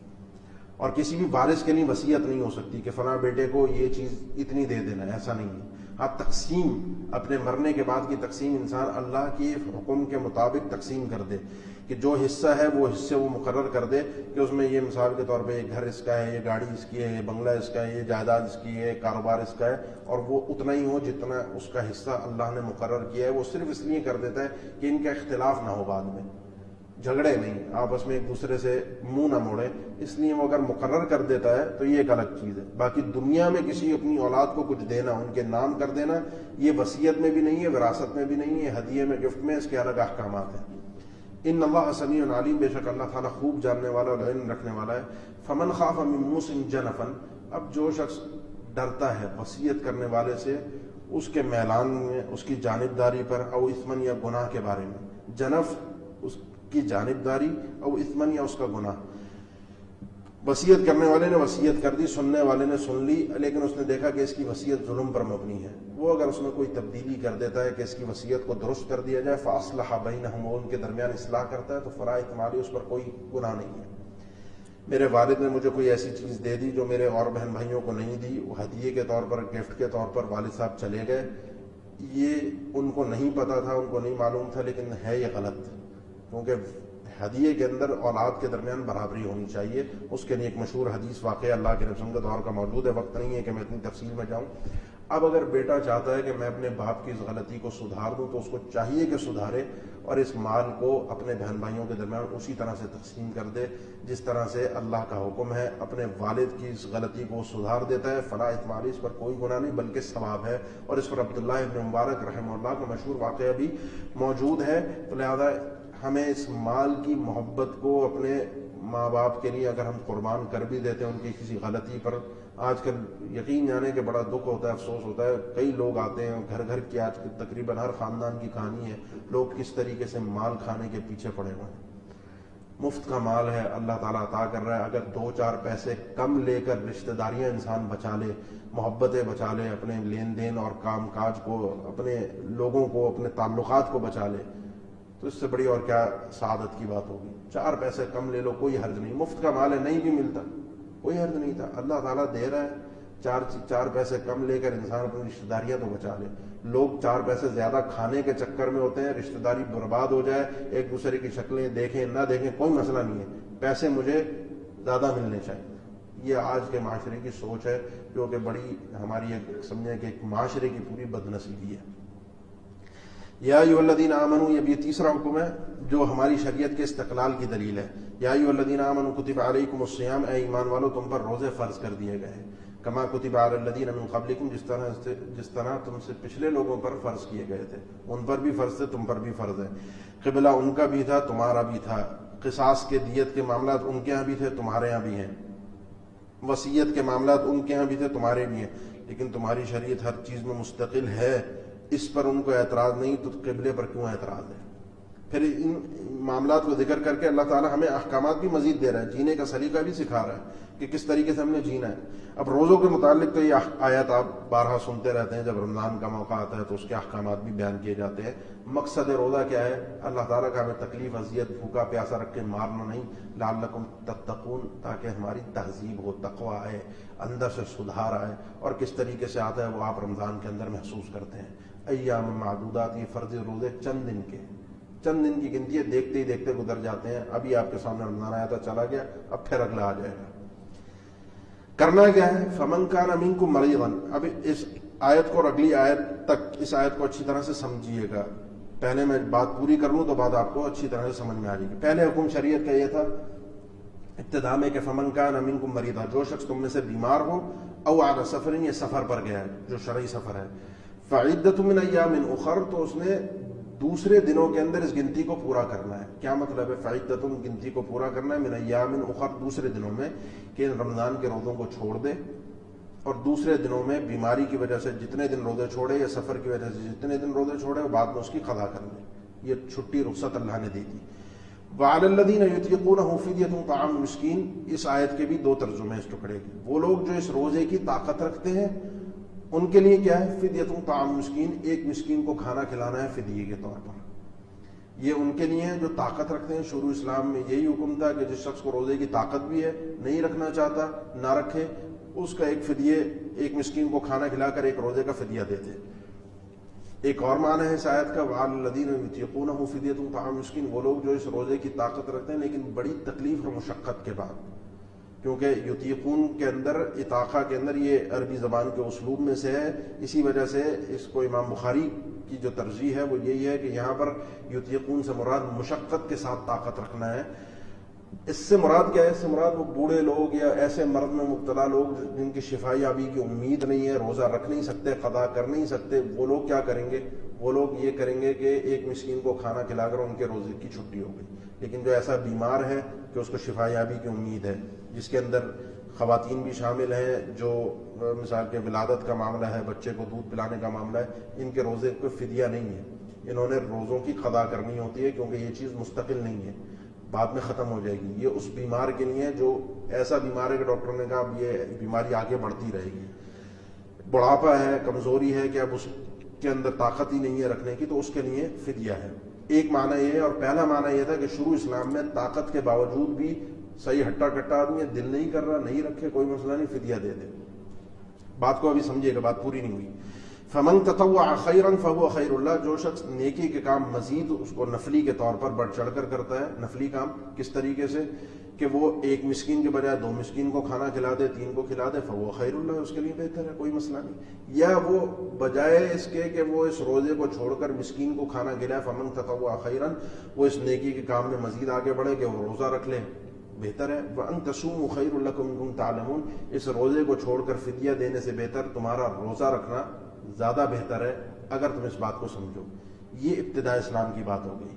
اور کسی بھی وارث کے لیے وصیت نہیں ہو سکتی کہ فلاں بیٹے کو یہ چیز اتنی دے دینا، ایسا نہیں ہے. ہاں، تقسیم، اپنے مرنے کے بعد کی تقسیم انسان اللہ کے حکم کے مطابق تقسیم کر دے کہ جو حصہ ہے وہ حصے وہ مقرر کر دے کہ اس میں یہ مثال کے طور پہ یہ گھر اس کا ہے، یہ گاڑی اس کی ہے، یہ بنگلہ اس کا ہے، یہ جائیداد اس کی ہے، کاروبار اس کا ہے، اور وہ اتنا ہی ہو جتنا اس کا حصہ اللہ نے مقرر کیا ہے. وہ صرف اس لیے کر دیتا ہے کہ ان کا اختلاف نہ ہو، بعد میں جھگڑے نہیں، آپس میں ایک دوسرے سے منہ نہ موڑے، اس لیے وہ اگر مقرر کر دیتا ہے تو یہ ایک الگ چیز ہے. باقی دنیا میں کسی اپنی اولاد کو کچھ دینا، ان کے نام کر دینا، یہ وصیت میں بھی نہیں ہے، وراثت میں بھی نہیں ہے، ہدیے میں، گفٹ میں، اس کے الگ احکامات ہیں. ان اللہ سمیع علیم، بے شک اللہ تعالیٰ خوب جاننے والا اور علم رکھنے والا ہے. فمن خاف من موص جنفا، اب جو شخص ڈرتا ہے وصیت کرنے والے سے اس کے میلان میں، اس کی جانبداری پر، او اثمن یا گناہ کے بارے میں. جنف اس کی جانبداری، او اثمن یا اس کا گناہ. وصیت کرنے والے نے وصیت کر دی، سننے والے نے سن لی، لیکن اس نے دیکھا کہ اس کی وصیت ظلم پر مبنی ہے. وہ اگر اس میں کوئی تبدیلی کر دیتا ہے کہ اس کی وصیت کو درست کر دیا جائے، فاصلح بینہم، وہ ان کے درمیان اصلاح کرتا ہے، تو فلا اثم علیہ، اس پر کوئی گناہ نہیں ہے. میرے والد نے مجھے کوئی ایسی چیز دے دی جو میرے اور بہن بھائیوں کو نہیں دی، وہ ہدیے کے طور پر، گفٹ کے طور پر والد صاحب چلے گئے، یہ ان کو نہیں پتا تھا، ان کو نہیں معلوم تھا، لیکن ہے یہ غلط، کیونکہ ہدیے کے اندر اولاد کے درمیان برابری ہونی چاہیے. اس کے لیے ایک مشہور حدیث واقعہ اللہ کے رسول کے دور کا موجود ہے، وقت نہیں ہے کہ میں اتنی تفصیل میں جاؤں. اب اگر بیٹا چاہتا ہے کہ میں اپنے باپ کی اس غلطی کو سدھار دوں تو اس کو چاہیے کہ سدھارے اور اس مال کو اپنے بہن بھائیوں کے درمیان اسی طرح سے تقسیم کر دے جس طرح سے اللہ کا حکم ہے. اپنے والد کی اس غلطی کو سدھار دیتا ہے، فلا اثم علیہ، اس پر کوئی گناہ نہیں بلکہ ثواب ہے. اور اس پر عبداللہ ابن مبارک رحمہ اللہ کا مشہور واقعہ بھی موجود ہے. تو لہذا ہمیں اس مال کی محبت کو اپنے ماں باپ کے لیے اگر ہم قربان کر بھی دیتے ہیں ان کی کسی غلطی پر، آج کل یقین جانے کہ بڑا دکھ ہوتا ہے، افسوس ہوتا ہے، کئی لوگ آتے ہیں گھر گھر کی، آج تقریباً ہر خاندان کی کہانی ہے، لوگ کس طریقے سے مال کھانے کے پیچھے پڑے ہوئے ہیں. مفت کا مال ہے، اللہ تعالیٰ عطا کر رہا ہے. اگر 2-4 پیسے کم لے کر رشتہ داریاں انسان بچا لے، محبتیں بچا لے، اپنے لین دین اور کام کاج کو، اپنے لوگوں کو، اپنے تعلقات کو بچا لے، تو اس سے بڑی اور کیا سعادت کی بات ہوگی. 4 پیسے کم لے لو، کوئی حرج نہیں. مفت کا مال ہے، نہیں بھی ملتا کوئی حرج نہیں تھا. اللہ تعالیٰ دے رہا ہے، چار پیسے کم لے کر انسان اپنی رشتہ داریاں تو بچا لے. لوگ 4 پیسے زیادہ کھانے کے چکر میں ہوتے ہیں, رشتہ داری برباد ہو جائے, ایک دوسرے کی شکلیں دیکھیں نہ دیکھیں کوئی مسئلہ نہیں ہے, پیسے مجھے زیادہ ملنے چاہیے. یہ آج کے معاشرے کی سوچ ہے جو کہ بڑی ہماری ایک سمجھیں کہ ایک معاشرے کی پوری بدنصیبی ہے. یا ایھا الذین آمنوا, یہ بھی تیسرا حکم ہے جو ہماری شریعت کے استقلال کی دلیل ہے. یا ایھا الذین آمنوا کتب علیکم الصیام, اے ایمان والو تم پر روزے فرض کر دیے گئے ہیں. کما کتب علی الذین من قبلکم, جس طرح تم سے پچھلے لوگوں پر فرض کیے گئے تھے, ان پر بھی فرض تھے, تم پر بھی فرض ہے. قبلہ ان کا بھی تھا, تمہارا بھی تھا. قصاص کے دیت کے معاملات ان کے ہاں بھی تھے, تمہارے ہاں بھی ہیں. وصیت کے معاملات ان کے ہاں بھی تھے, تمہارے بھی ہیں. لیکن تمہاری شریعت ہر چیز میں مستقل ہے, اس پر ان کو اعتراض نہیں, تو قبلے پر کیوں اعتراض ہے؟ پھر ان معاملات کو ذکر کر کے اللہ تعالیٰ ہمیں احکامات بھی مزید دے رہا ہے, جینے کا سلیقہ بھی سکھا رہا ہے کہ کس طریقے سے ہم نے جینا ہے. اب روزوں کے متعلق تو یہ آیات آپ بارہا سنتے رہتے ہیں, جب رمضان کا موقع آتا ہے تو اس کے احکامات بھی بیان کیے جاتے ہیں. مقصد روزہ کیا ہے؟ اللہ تعالیٰ کا ہمیں تکلیف, اذیت, بھوکا پیاسا رکھ کے مارنا نہیں, لعلکم تتقون, تاکہ ہماری تہذیب ہو, تقوی آئے, اندر سے سدھار آئے. اور کس طریقے سے آتا ہے وہ آپ رمضان کے اندر محسوس کرتے ہیں. ایام معدودات, یہ فرض روزے چند دن کی گنتی ہے, دیکھتے ہی دیکھتے گزر جاتے ہیں. ابھی آپ کے سامنے رمضان آیا تھا, چلا گیا, اب پھر اگلا آ جائے گا. کرنا کیا ہے؟ فمن کان منکم مریضا. اب اس آیت کو اور اگلی آیت تک اس آیت کو اچھی طرح سے سمجھیے گا. پہلے میں بات پوری کر لوں تو بعد آپ کو اچھی طرح سے سمجھ میں آ جائے گی. پہلے حکم شریعت کا یہ تھا ابتدا میں کہ فمن کان منکم مریضا, جو شخص تم میں سے بیمار ہو, او علی سفر, یہ سفر پر گیا ہے جو شرعی سفر ہے, فعدۃ من ایام اخر, تو اس نے دوسرے دنوں کے اندر اس گنتی کو پورا کرنا ہے. کیا مطلب ہے فعدۃ, گنتی کو پورا کرنا ہے, من ایام اخر, دوسرے دنوں میں, کہ رمضان کے روزوں کو چھوڑ دے, اور دوسرے دنوں میں بیماری کی وجہ سے جتنے دن روزے چھوڑے یا سفر کی وجہ سے جتنے دن روزے چھوڑے وہ بعد میں اس کی قضا کر لے. یہ چھٹی رخصت اللہ نے دی تھی. وعلی الذین یطیقونہ فدیۃ طعام مسکین, اس آیت کے بھی 2 ترجمے ہیں اس ٹکڑے کے. وہ لوگ جو اس روزے کی طاقت رکھتے ہیں ان کے لیے کیا ہے؟ فدیۃ طعام مسکین, ایک مسکین کو کھانا کھلانا ہے فدیے کے طور پر. یہ ان کے لیے ہے جو طاقت رکھتے ہیں. شروع اسلام میں یہی حکم تھا کہ جس شخص کو روزے کی طاقت بھی ہے, نہیں رکھنا چاہتا نہ رکھے, اس کا ایک فدیے, ایک مسکین کو کھانا کھلا کر ایک روزے کا فدیہ دیتے. ایک اور معنی ہے اس آیت کا, وعلی الذین یطیقونہ فدیۃ طعام مسکین, وہ لوگ جو اس روزے کی طاقت رکھتے ہیں لیکن بڑی تکلیف اور مشقت کے بعد. کیونکہ یطیقون کے اندر, اطاقہ کے اندر, یہ عربی زبان کے اسلوب میں سے ہے, اسی وجہ سے اس کو امام بخاری کی جو ترجیح ہے وہ یہی ہے کہ یہاں پر یطیقون سے مراد مشقت کے ساتھ طاقت رکھنا ہے. اس سے مراد کیا ہے؟ اس سے مراد وہ بوڑھے لوگ یا ایسے مرض میں مبتلا لوگ جن کی شفا یابی کی امید نہیں ہے, روزہ رکھ نہیں سکتے, قضا کر نہیں سکتے, وہ لوگ کیا کریں گے؟ وہ لوگ یہ کریں گے کہ ایک مسکین کو کھانا کھلا کر ان کے روزے کی چھٹی ہو گئی. لیکن جو ایسا بیمار ہے کہ اس کو شفا یابی کی امید ہے, جس کے اندر خواتین بھی شامل ہیں, جو مثال کے ولادت کا معاملہ ہے, بچے کو دودھ پلانے کا معاملہ ہے, ان کے روزے کو فدیہ نہیں ہے, انہوں نے روزوں کی قضا کرنی ہوتی ہے, کیونکہ یہ چیز مستقل نہیں ہے, بعد میں ختم ہو جائے گی. یہ اس بیمار کے لیے جو ایسا بیمار ہے کہ ڈاکٹر نے کہا اب یہ بیماری آگے بڑھتی رہے گی, بڑھاپا ہے, کمزوری ہے, کہ اب اس کے اندر طاقت ہی نہیں ہے رکھنے کی, تو اس کے لیے فدیہ ہے. ایک معنی یہ ہے. اور پہلا معنی یہ تھا کہ شروع اسلام میں طاقت کے باوجود بھی صحیح ہٹا کٹا آدمی ہے, دل نہیں کر رہا, نہیں رکھے, کوئی مسئلہ نہیں, فدیہ دے دے. بات کو ابھی سمجھیے گا, بات پوری نہیں ہوئی. فمن تطوع خیرا فهو خیر اللہ, جو شخص نیکی کے کام مزید اس کو نفلی کے طور پر بڑھ چڑھ کر کرتا ہے. نفلی کام کس طریقے سے؟ کہ وہ ایک مسکین کے بجائے 2 مسکین کو کھانا کھلا دے, 3 کو کھلا دے, فهو خیر اللہ, اس کے لیے بہتر ہے, کوئی مسئلہ نہیں. یا وہ بجائے اس کے کہ وہ اس روزے کو چھوڑ کر مسکین کو کھانا کھلائے, فمن تطوع خیرا, وہ اس نیکی کے کام میں مزید آگے بڑھے کہ وہ روزہ رکھ لے, بہتر ہے. وَأَن تَصُومُوا خَيْرٌ لَكُمْ إِن كُنتُمْ تَعْلَمُونَ, اس روزے کو چھوڑ کر فدیہ دینے سے بہتر تمہارا روزہ رکھنا زیادہ بہتر ہے, اگر تم اس بات کو سمجھو. یہ ابتدا اسلام کی بات ہو گئی.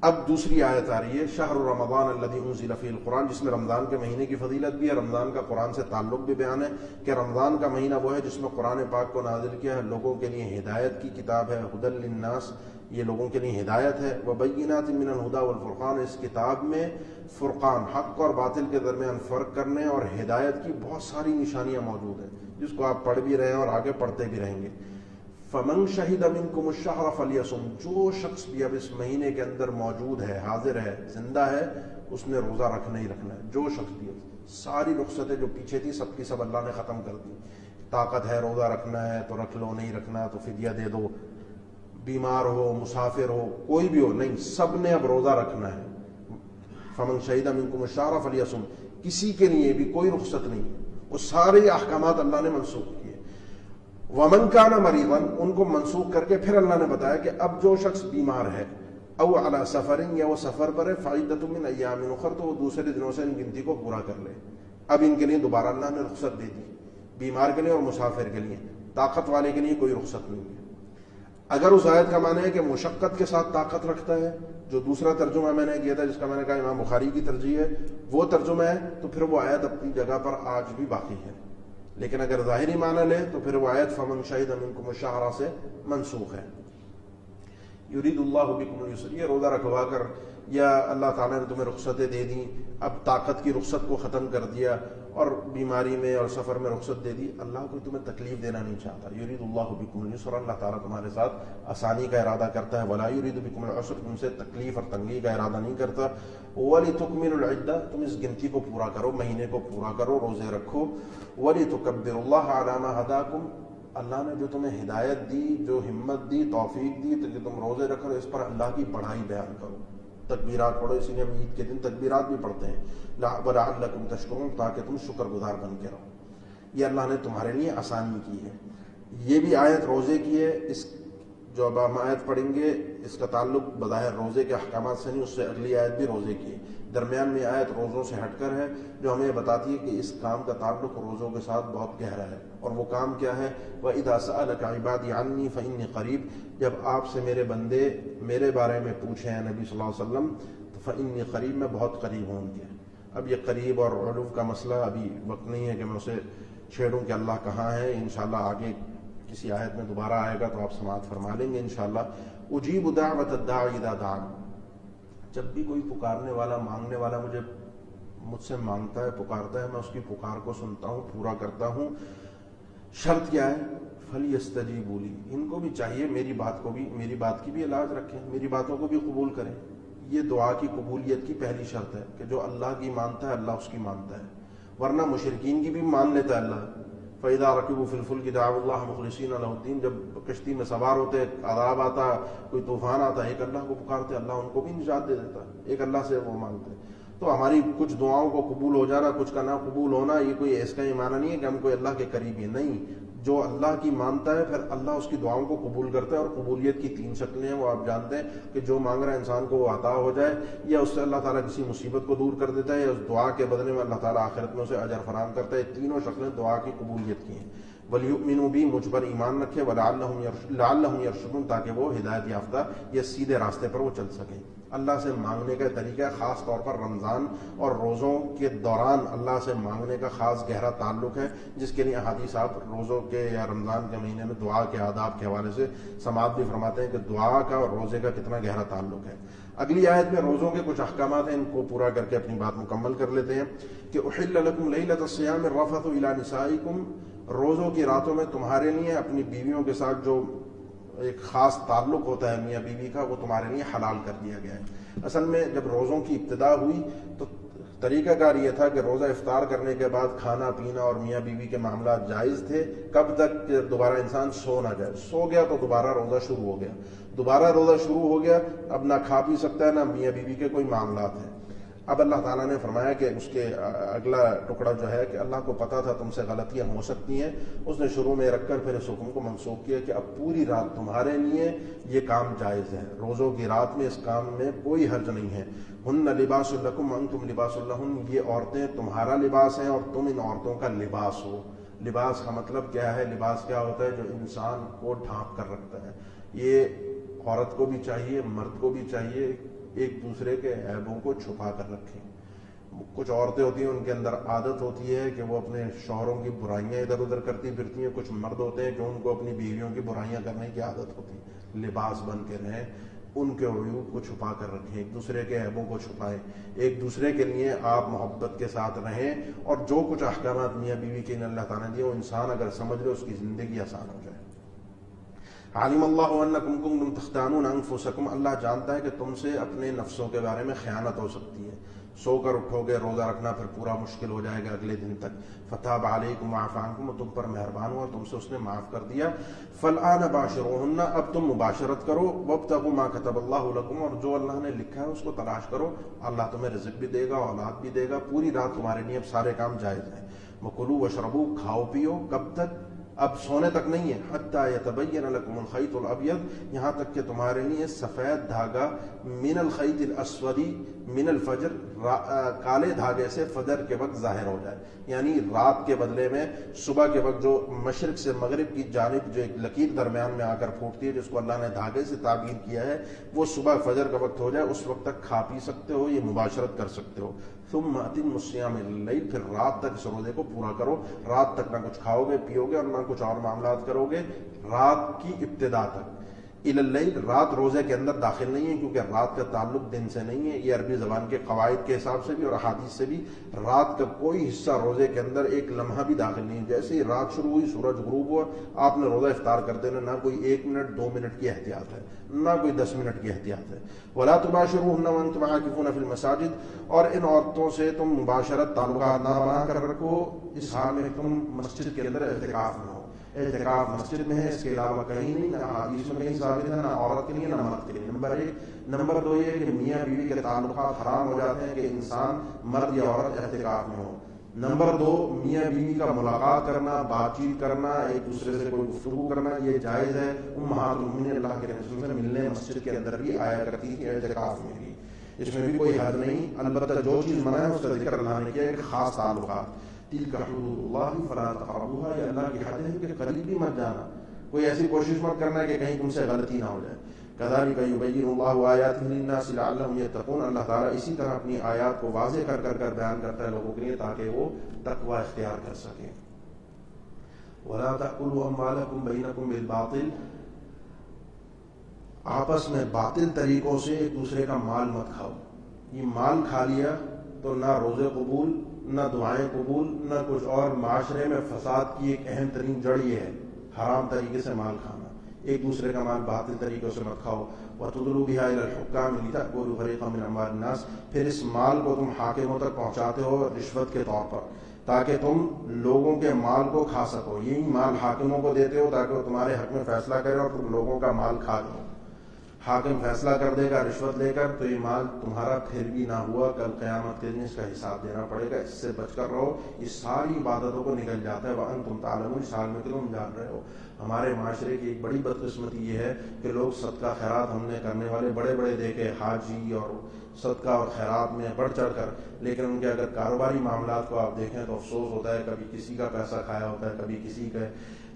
اب دوسری آیت آ رہی ہے, شہر رمضان الذی انزل فیہ القرآن, جس میں رمضان کے مہینے کی فضیلت بھی ہے, رمضان کا قرآن سے تعلق بھی بیان ہے کہ رمضان کا مہینہ وہ ہے جس میں قرآن پاک کو نازل کیا ہے, لوگوں کے لیے ہدایت کی کتاب ہے, ھدی للناس, یہ لوگوں کے لیے ہدایت ہے, وبینات من الہدی والفرقان, اس کتاب میں فرقان, حق اور باطل کے درمیان فرق کرنے اور ہدایت کی بہت ساری نشانیاں موجود ہیں, جس کو آپ پڑھ بھی رہے ہیں اور آگے پڑھتے بھی رہیں گے. فمن شہد منکم الشہر فلیصم, جو شخص بھی اب اس مہینے کے اندر موجود ہے, حاضر ہے, زندہ ہے, اس نے روزہ رکھنا ہی رکھنا ہے. جو شخص بھی ساری رخصتیں جو پیچھے تھی سب کی سب اللہ نے ختم کر دی. طاقت ہے روزہ رکھنا ہے تو رکھ لو, نہیں رکھنا تو فدیہ دے دو, بیمار ہو مسافر ہو کوئی بھی ہو, نہیں, سب نے اب روزہ رکھنا ہے. فمن شہد منکم الشہر فلیصم, کسی کے لیے بھی کوئی رخصت نہیں. وہ سارے احکامات اللہ نے منسوخ کیے. ومن کان مریضا, ان کو منسوخ کر کے پھر اللہ نے بتایا کہ اب جو شخص بیمار ہے او علی سفر, یا وہ سفر پر ہے, فعدۃ من ایام اخر, تو وہ دوسرے دنوں سے ان گنتی کو پورا کر لے. اب ان کے لیے دوبارہ اللہ نے رخصت دے دی, بیمار کے لیے اور مسافر کے لیے. طاقت والے کے لیے کوئی رخصت نہیں ہے. اگر اس آیت کا معنی ہے کہ مشقت کے ساتھ طاقت رکھتا ہے, جو دوسرا ترجمہ میں نے کیا تھا جس کا میں نے کہا امام بخاری کی ترجیح ہے, وہ ترجمہ ہے, تو پھر وہ آیت اپنی جگہ پر آج بھی باقی ہے. لیکن اگر ظاہری معنی لیں تو پھر وہ آیت فمن شہد منکم الشہر سے منسوخ ہے. یرید اللہ بکم الیسر, یہ روزہ رکھوا کر یا اللہ تعالیٰ نے تمہیں رخصتیں دے دیں, اب طاقت کی رخصت کو ختم کر دیا اور بیماری میں اور سفر میں رخصت دے دی, اللہ کو تمہیں تکلیف دینا نہیں چاہتا. یرید اللہ بکم الیسر, اللہ تعالیٰ تمہارے ساتھ آسانی کا ارادہ کرتا ہے. ولا یرید بکم العسر, تم سے تکلیف اور تنگی کا ارادہ نہیں کرتا. ولتکملوا العدہ, تم اس گنتی کو پورا کرو, مہینے کو پورا کرو, روزے رکھو. ولتکبروا اللہ علی ما ہداکم, اللہ نے جو تمہیں ہدایت دی, جو ہمت دی, توفیق دی, تو تم روزے رکھو, اس پر اللہ کی بڑائی بیان کرو. تکبیرات پڑھو, اسی لیے ہم عید کے دن تکبیرات بھی پڑھتے ہیں. وَلَعَلَّكُمْ تَشْكُرُونَ, تاکہ تم شکر گزار بن کے رہو. یہ اللہ نے تمہارے لیے آسانی کی ہے. یہ بھی آیت روزے کی ہے. اس جو اب ہم آیت پڑھیں گے اس کا تعلق بظاہر روزے کے احکامات سے نہیں, اس سے اگلی آیت بھی روزے کی ہے. درمیان میں آیت روزوں سے ہٹ کر ہے, جو ہمیں بتاتی ہے کہ اس کام کا تعلق روزوں کے ساتھ بہت گہرا ہے. اور وہ کام کیا ہے؟ وَإِذَا سَأَلَكَ عِبَادِي عَنِّي فَإِنِّي قَرِيبٌ, جب آپ سے میرے بندے میرے بارے میں پوچھیں ہیں نبی صلی اللہ علیہ وسلم, تو فَإِنِّي قَرِيب, میں بہت قریب ہوں ان کے. اب یہ قریب اور علو کا مسئلہ ابھی وقت نہیں ہے کہ میں اسے چھیڑوں کہ اللہ کہاں ہے. انشاءاللہ آگے کسی آیت میں دوبارہ آئے گا تو آپ سماعت فرما لیں گے انشاءاللہ. اجیب دعوت الداعی اذا دعان, جب بھی کوئی پکارنے والا مانگنے والا مجھ سے مانگتا ہے, پکارتا ہے, میں اس کی پکار کو سنتا ہوں, پورا کرتا ہوں. شرط کیا ہے؟ فلیستجیبوا لی, ان کو بھی چاہیے میری بات کی بھی علاج رکھیں, میری باتوں کو بھی قبول کریں. یہ دعا کی قبولیت کی پہلی شرط ہے کہ جو اللہ کی مانتا ہے اللہ اس کی مانتا ہے, ورنہ مشرکین کی بھی مان لیتا ہے اللہ. فَإِذَا رَكِبُوا فِي الْفُلْكِ دَعَوُا اللَّهَ مُخْلِصِينَ لَهُ الدِّينَ, جب کشتی میں سوار ہوتے, عذاب آتا, کوئی طوفان آتا, ایک اللہ کو پکارتے, اللہ ان کو بھی نجات دے دیتا, ایک اللہ سے وہ مانگتے. تو ہماری کچھ دعاؤں کو قبول ہو جانا, کچھ کا نہ قبول ہونا, یہ کوئی اس کا یہ معنی نہیں ہے کہ ہم کوئی اللہ کے قریب ہیں. نہیں, جو اللہ کی مانتا ہے پھر اللہ اس کی دعاؤں کو قبول کرتا ہے. اور قبولیت کی 3 شکلیں ہیں, وہ آپ جانتے ہیں کہ جو مانگ رہا ہے انسان کو وہ عطا ہو جائے, یا اس سے اللہ تعالیٰ کسی مصیبت کو دور کر دیتا ہے, یا اس دعا کے بدلے میں اللہ تعالیٰ آخرت میں اسے اجر فراہم کرتا ہے. تینوں شکلیں دعا کی قبولیت کی ہیں. وَلْيُؤْمِنُوا بِي, مجھ پر ایمان رکھے, لَعَلَّهُمْ يَرْشُدُونَ, تاکہ وہ ہدایت یافتہ یا سیدھے راستے پر وہ چل سکیں. اللہ سے مانگنے کا طریقہ خاص طور پر رمضان اور روزوں کے دوران اللہ سے مانگنے کا خاص گہرا تعلق ہے, جس کے لیے احادیث آپ روزوں کے یا رمضان کے مہینے میں دعا کے آداب کے حوالے سے سماعت بھی فرماتے ہیں کہ دعا کا اور روزے کا کتنا گہرا تعلق ہے. اگلی آیت میں روزوں کے کچھ احکامات ہیں, ان کو پورا کر کے اپنی بات مکمل کر لیتے ہیں. کہ احل لکم لیلۃ الصیام الرفث الی نسائکم, روزوں کی راتوں میں تمہارے لیے اپنی بیویوں کے ساتھ جو ایک خاص تعلق ہوتا ہے میاں بیوی کا, وہ تمہارے لیے حلال کر دیا گیا ہے. اصل میں جب روزوں کی ابتدا ہوئی تو طریقہ کار یہ تھا کہ روزہ افطار کرنے کے بعد کھانا پینا اور میاں بیوی کے معاملات جائز تھے, کب تک کہ دوبارہ انسان سو نہ جائے. سو گیا تو دوبارہ روزہ شروع ہو گیا, دوبارہ روزہ شروع ہو گیا, اب نہ کھا پی سکتا ہے, نہ میاں بیوی کے کوئی معاملات ہیں. اب اللہ تعالیٰ نے فرمایا کہ اس کے اگلا ٹکڑا جو ہے کہ اللہ کو پتا تھا تم سے غلطیاں ہو سکتی ہیں, اس نے شروع میں رکھ کر پھر اس حکم کو منسوخ کیا کہ اب پوری رات تمہارے لیے یہ کام جائز ہے. روزوں کی رات میں اس کام میں کوئی حرج نہیں ہے. ہن لباس لکم وانتم لباس لہن, یہ عورتیں تمہارا لباس ہیں اور تم ان عورتوں کا لباس ہو. لباس کا مطلب کیا ہے؟ لباس کیا ہوتا ہے؟ جو انسان کو ڈھانپ کر رکھتا ہے. یہ عورت کو بھی چاہیے, مرد کو بھی چاہیے, ایک دوسرے کے عیبوں کو چھپا کر رکھیں. کچھ عورتیں ہوتی ہیں ان کے اندر عادت ہوتی ہے کہ وہ اپنے شوہروں کی برائیاں ادھر ادھر کرتی پھرتی ہیں. کچھ مرد ہوتے ہیں کہ ان کو اپنی بیویوں کی برائیاں کرنے کی عادت ہوتی ہے. لباس بن کے رہیں, ان کے عیوب کو چھپا کر رکھیں, ایک دوسرے کے عیبوں کو چھپائیں, ایک دوسرے کے لیے آپ محبت کے ساتھ رہیں. اور جو کچھ احکامات میاں بیوی کے اللہ تعالیٰ نے دیے وہ انسان اگر سمجھ لے اس کی زندگی آسان ہو جائے. علم اللہ انکم کنتم تختانون انفسکم, اللہ جانتا ہے کہ تم سے اپنے نفسوں کے بارے میں خیانت ہو سکتی ہے. سو کر اٹھو گے روزہ رکھنا پھر پورا مشکل ہو جائے گا اگلے دن تک. فتاب علیکم وعفا عنکم, تم پر مہربان ہوا, تم سے اس نے معاف کر دیا. فالآن باشروہن, اب تم مباشرت کرو. وابتغوا ما کتب اللہ لکم, اور جو اللہ نے لکھا ہے اس کو تلاش کرو. اللہ تمہیں رزق بھی دے گا, اولاد بھی دے گا, پوری رات تمہارے لیے اب سارے کام جائز ہیں. وکلوا واشربوا, کھاؤ پیو. کب تک؟ اب سونے تک نہیں ہے. حتی یتبین لکم الخیط الابیض, یہاں تک کہ تمہارے لیے سفید دھاگا من الخیط الاسود من الفجر, کالے دھاگے سے فجر کے وقت ظاہر ہو جائے. یعنی رات کے بدلے میں صبح کے وقت جو مشرق سے مغرب کی جانب جو ایک لکیر درمیان میں آ کر پھوٹتی ہے, جس کو اللہ نے دھاگے سے تعبیر کیا ہے, وہ صبح فجر کا وقت ہو جائے, اس وقت تک کھا پی سکتے ہو, یہ مباشرت کر سکتے ہو. ثم اتموا الصیام الی اللیل, پھر رات تک اس روزے کو پورا کرو. رات تک نہ کچھ کھاؤ گے پیو گے اور نہ کچھ اور معاملات کرو گے, رات کی ابتدا تک. الی اللیل, رات روزے کے اندر داخل نہیں ہے کیونکہ رات کا تعلق دن سے نہیں ہے. یہ عربی زبان کے قواعد کے حساب سے بھی اور احادیث سے بھی رات کا کوئی حصہ روزے کے اندر ایک لمحہ بھی داخل نہیں ہے. جیسے ہی رات شروع ہوئی, سورج غروب ہوا, آپ نے روزہ افطار کر دینا. نہ کوئی 1 منٹ 2 منٹ کی احتیاط ہے, نہ کوئی 10 منٹ کی احتیاط ہے. ولا تباشروہن وانتم عاکفون فی المساجد, اور ان عورتوں سے تم مباشرت تعلقات نہ بنا کر رکھو اس حال میں تم مسجد کے اندر اعتکاف میں ہو. اعتکاف مسجد میں ہے, اس کے علاوہ کہیں نہیں, نہ حدیث میں کہیں ثابت ہے, نہ عورت کے لیے نہ مرد کے لیے. نمبر 1. نمبر 2 یہ کہ میاں بیوی کے تعلقات حرام ہو جاتے ہیں کہ انسان مرد یا عورت اعتکاف میں ہو. نمبر 2, میاں بیوی کا ملاقات کرنا, بات چیت کرنا, ایک دوسرے سے کوئی گفتگو کرنا, یہ جائز ہے. امہات المؤمنین اللہ کے رسول سے ملنے مسجد کے اندر بھی آیا کرتی تھی, اعتکاف میں بھی. اس میں بھی کوئی حد نہیں. البتہ جو چیز منع ہے اس کا ذکر اللہ نے کیا, ایک خاص تعلقات. تلک حدود اللہ فلا تقربوها, یہ اللہ کی حد ہے کہ قریب بھی مت جانا. کوئی ایسی کوشش مت کرنا کہ کہیں تم سے غلطی نہ ہو جائے. کذالک یبین اللہ آیاتہ للناس لعلہم یتقون, اللہ تعالیٰ اسی طرح اپنی آیات کو واضح کر کر بیان کرتا ہے لوگوں کے لیے تاکہ وہ تقوی اختیار کر سکیں. ولا تأکلوا اموالکم بینکم بالباطل, آپس میں باطل طریقوں سے ایک دوسرے کا مال مت کھاؤ. یہ مال کھا لیا تو نہ روزے قبول, نہ دعائیں قبول, نہ کچھ اور. معاشرے میں فساد کی ایک اہم ترین جڑ یہ ہے, حرام طریقے سے مال کھانا. ایک دوسرے کا مال باطل طریقوں سے مت کھاؤ. وَتُدْلُوا بِهَا إِلَى الْحُكَّامِ لِتَأْكُلُوا فَرِيقًا مِنْ أَمْوَالِ النَّاسِ, پھر اس مال کو تم حاکموں تک پہنچاتے ہو رشوت کے طور پر تاکہ تم لوگوں کے مال کو کھا سکو. یہی مال حاکموں کو دیتے ہو تاکہ وہ تمہارے حق میں فیصلہ کرے اور تم لوگوں کا مال کھا لو. حاکم فیصلہ کر دے گا رشوت لے کر تو یہ مال تمہارا پھر بھی نہ ہوا, کل قیامت کے دن اس کا حساب دینا پڑے گا. اس سے بچ کر رہو, یہ ساری عبادتوں کو نکل جاتا ہے. وَأَنْتُمْ تَعْلَمُونَ, اس حال میں کہ تم جان رہے ہو. ہمارے معاشرے کی ایک بڑی بدقسمتی یہ ہے کہ لوگ صدقہ خیرات ہم نے کرنے والے بڑے بڑے دیکھے, حاجی اور صدقہ اور خیرات میں بڑھ چڑھ کر, لیکن ان کے اگر کاروباری معاملات کو آپ دیکھیں تو افسوس ہوتا ہے. کبھی کسی کا پیسہ کھایا ہوتا ہے, کبھی کسی کا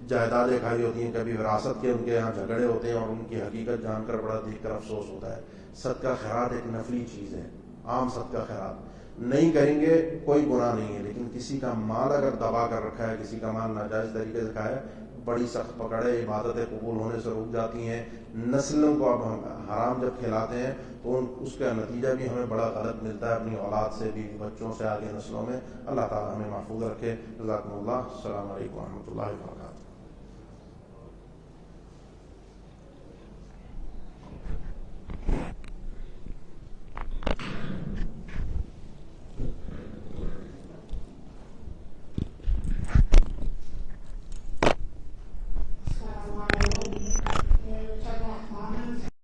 جائیدادیں کھائی ہوتی ہیں, کبھی وراثت کے ان کے یہاں جھگڑے ہوتے ہیں اور ان کی حقیقت جان کر بڑا دیکھ کر افسوس ہوتا ہے. صدقہ خیرات ایک نفلی چیز ہے, عام صدقہ خیرات نہیں کریں گے کوئی گناہ نہیں ہے, لیکن کسی کا مال اگر دبا کر رکھا ہے, کسی کا مال ناجائز طریقے سے کھایا, بڑی سخت پکڑ ہے. عبادتیں قبول ہونے سے رک جاتی ہیں. نسلوں کو اب ہم حرام جب کھلاتے ہیں تو اس کا نتیجہ بھی ہمیں بڑا غلط ملتا ہے, اپنی اولاد سے بھی, بچوں سے, آگے نسلوں میں. اللہ تعالیٰ ہمیں محفوظ رکھے. جزاکم اللہ. السلام علیکم و رحمۃ اللہ وبرکاتہ.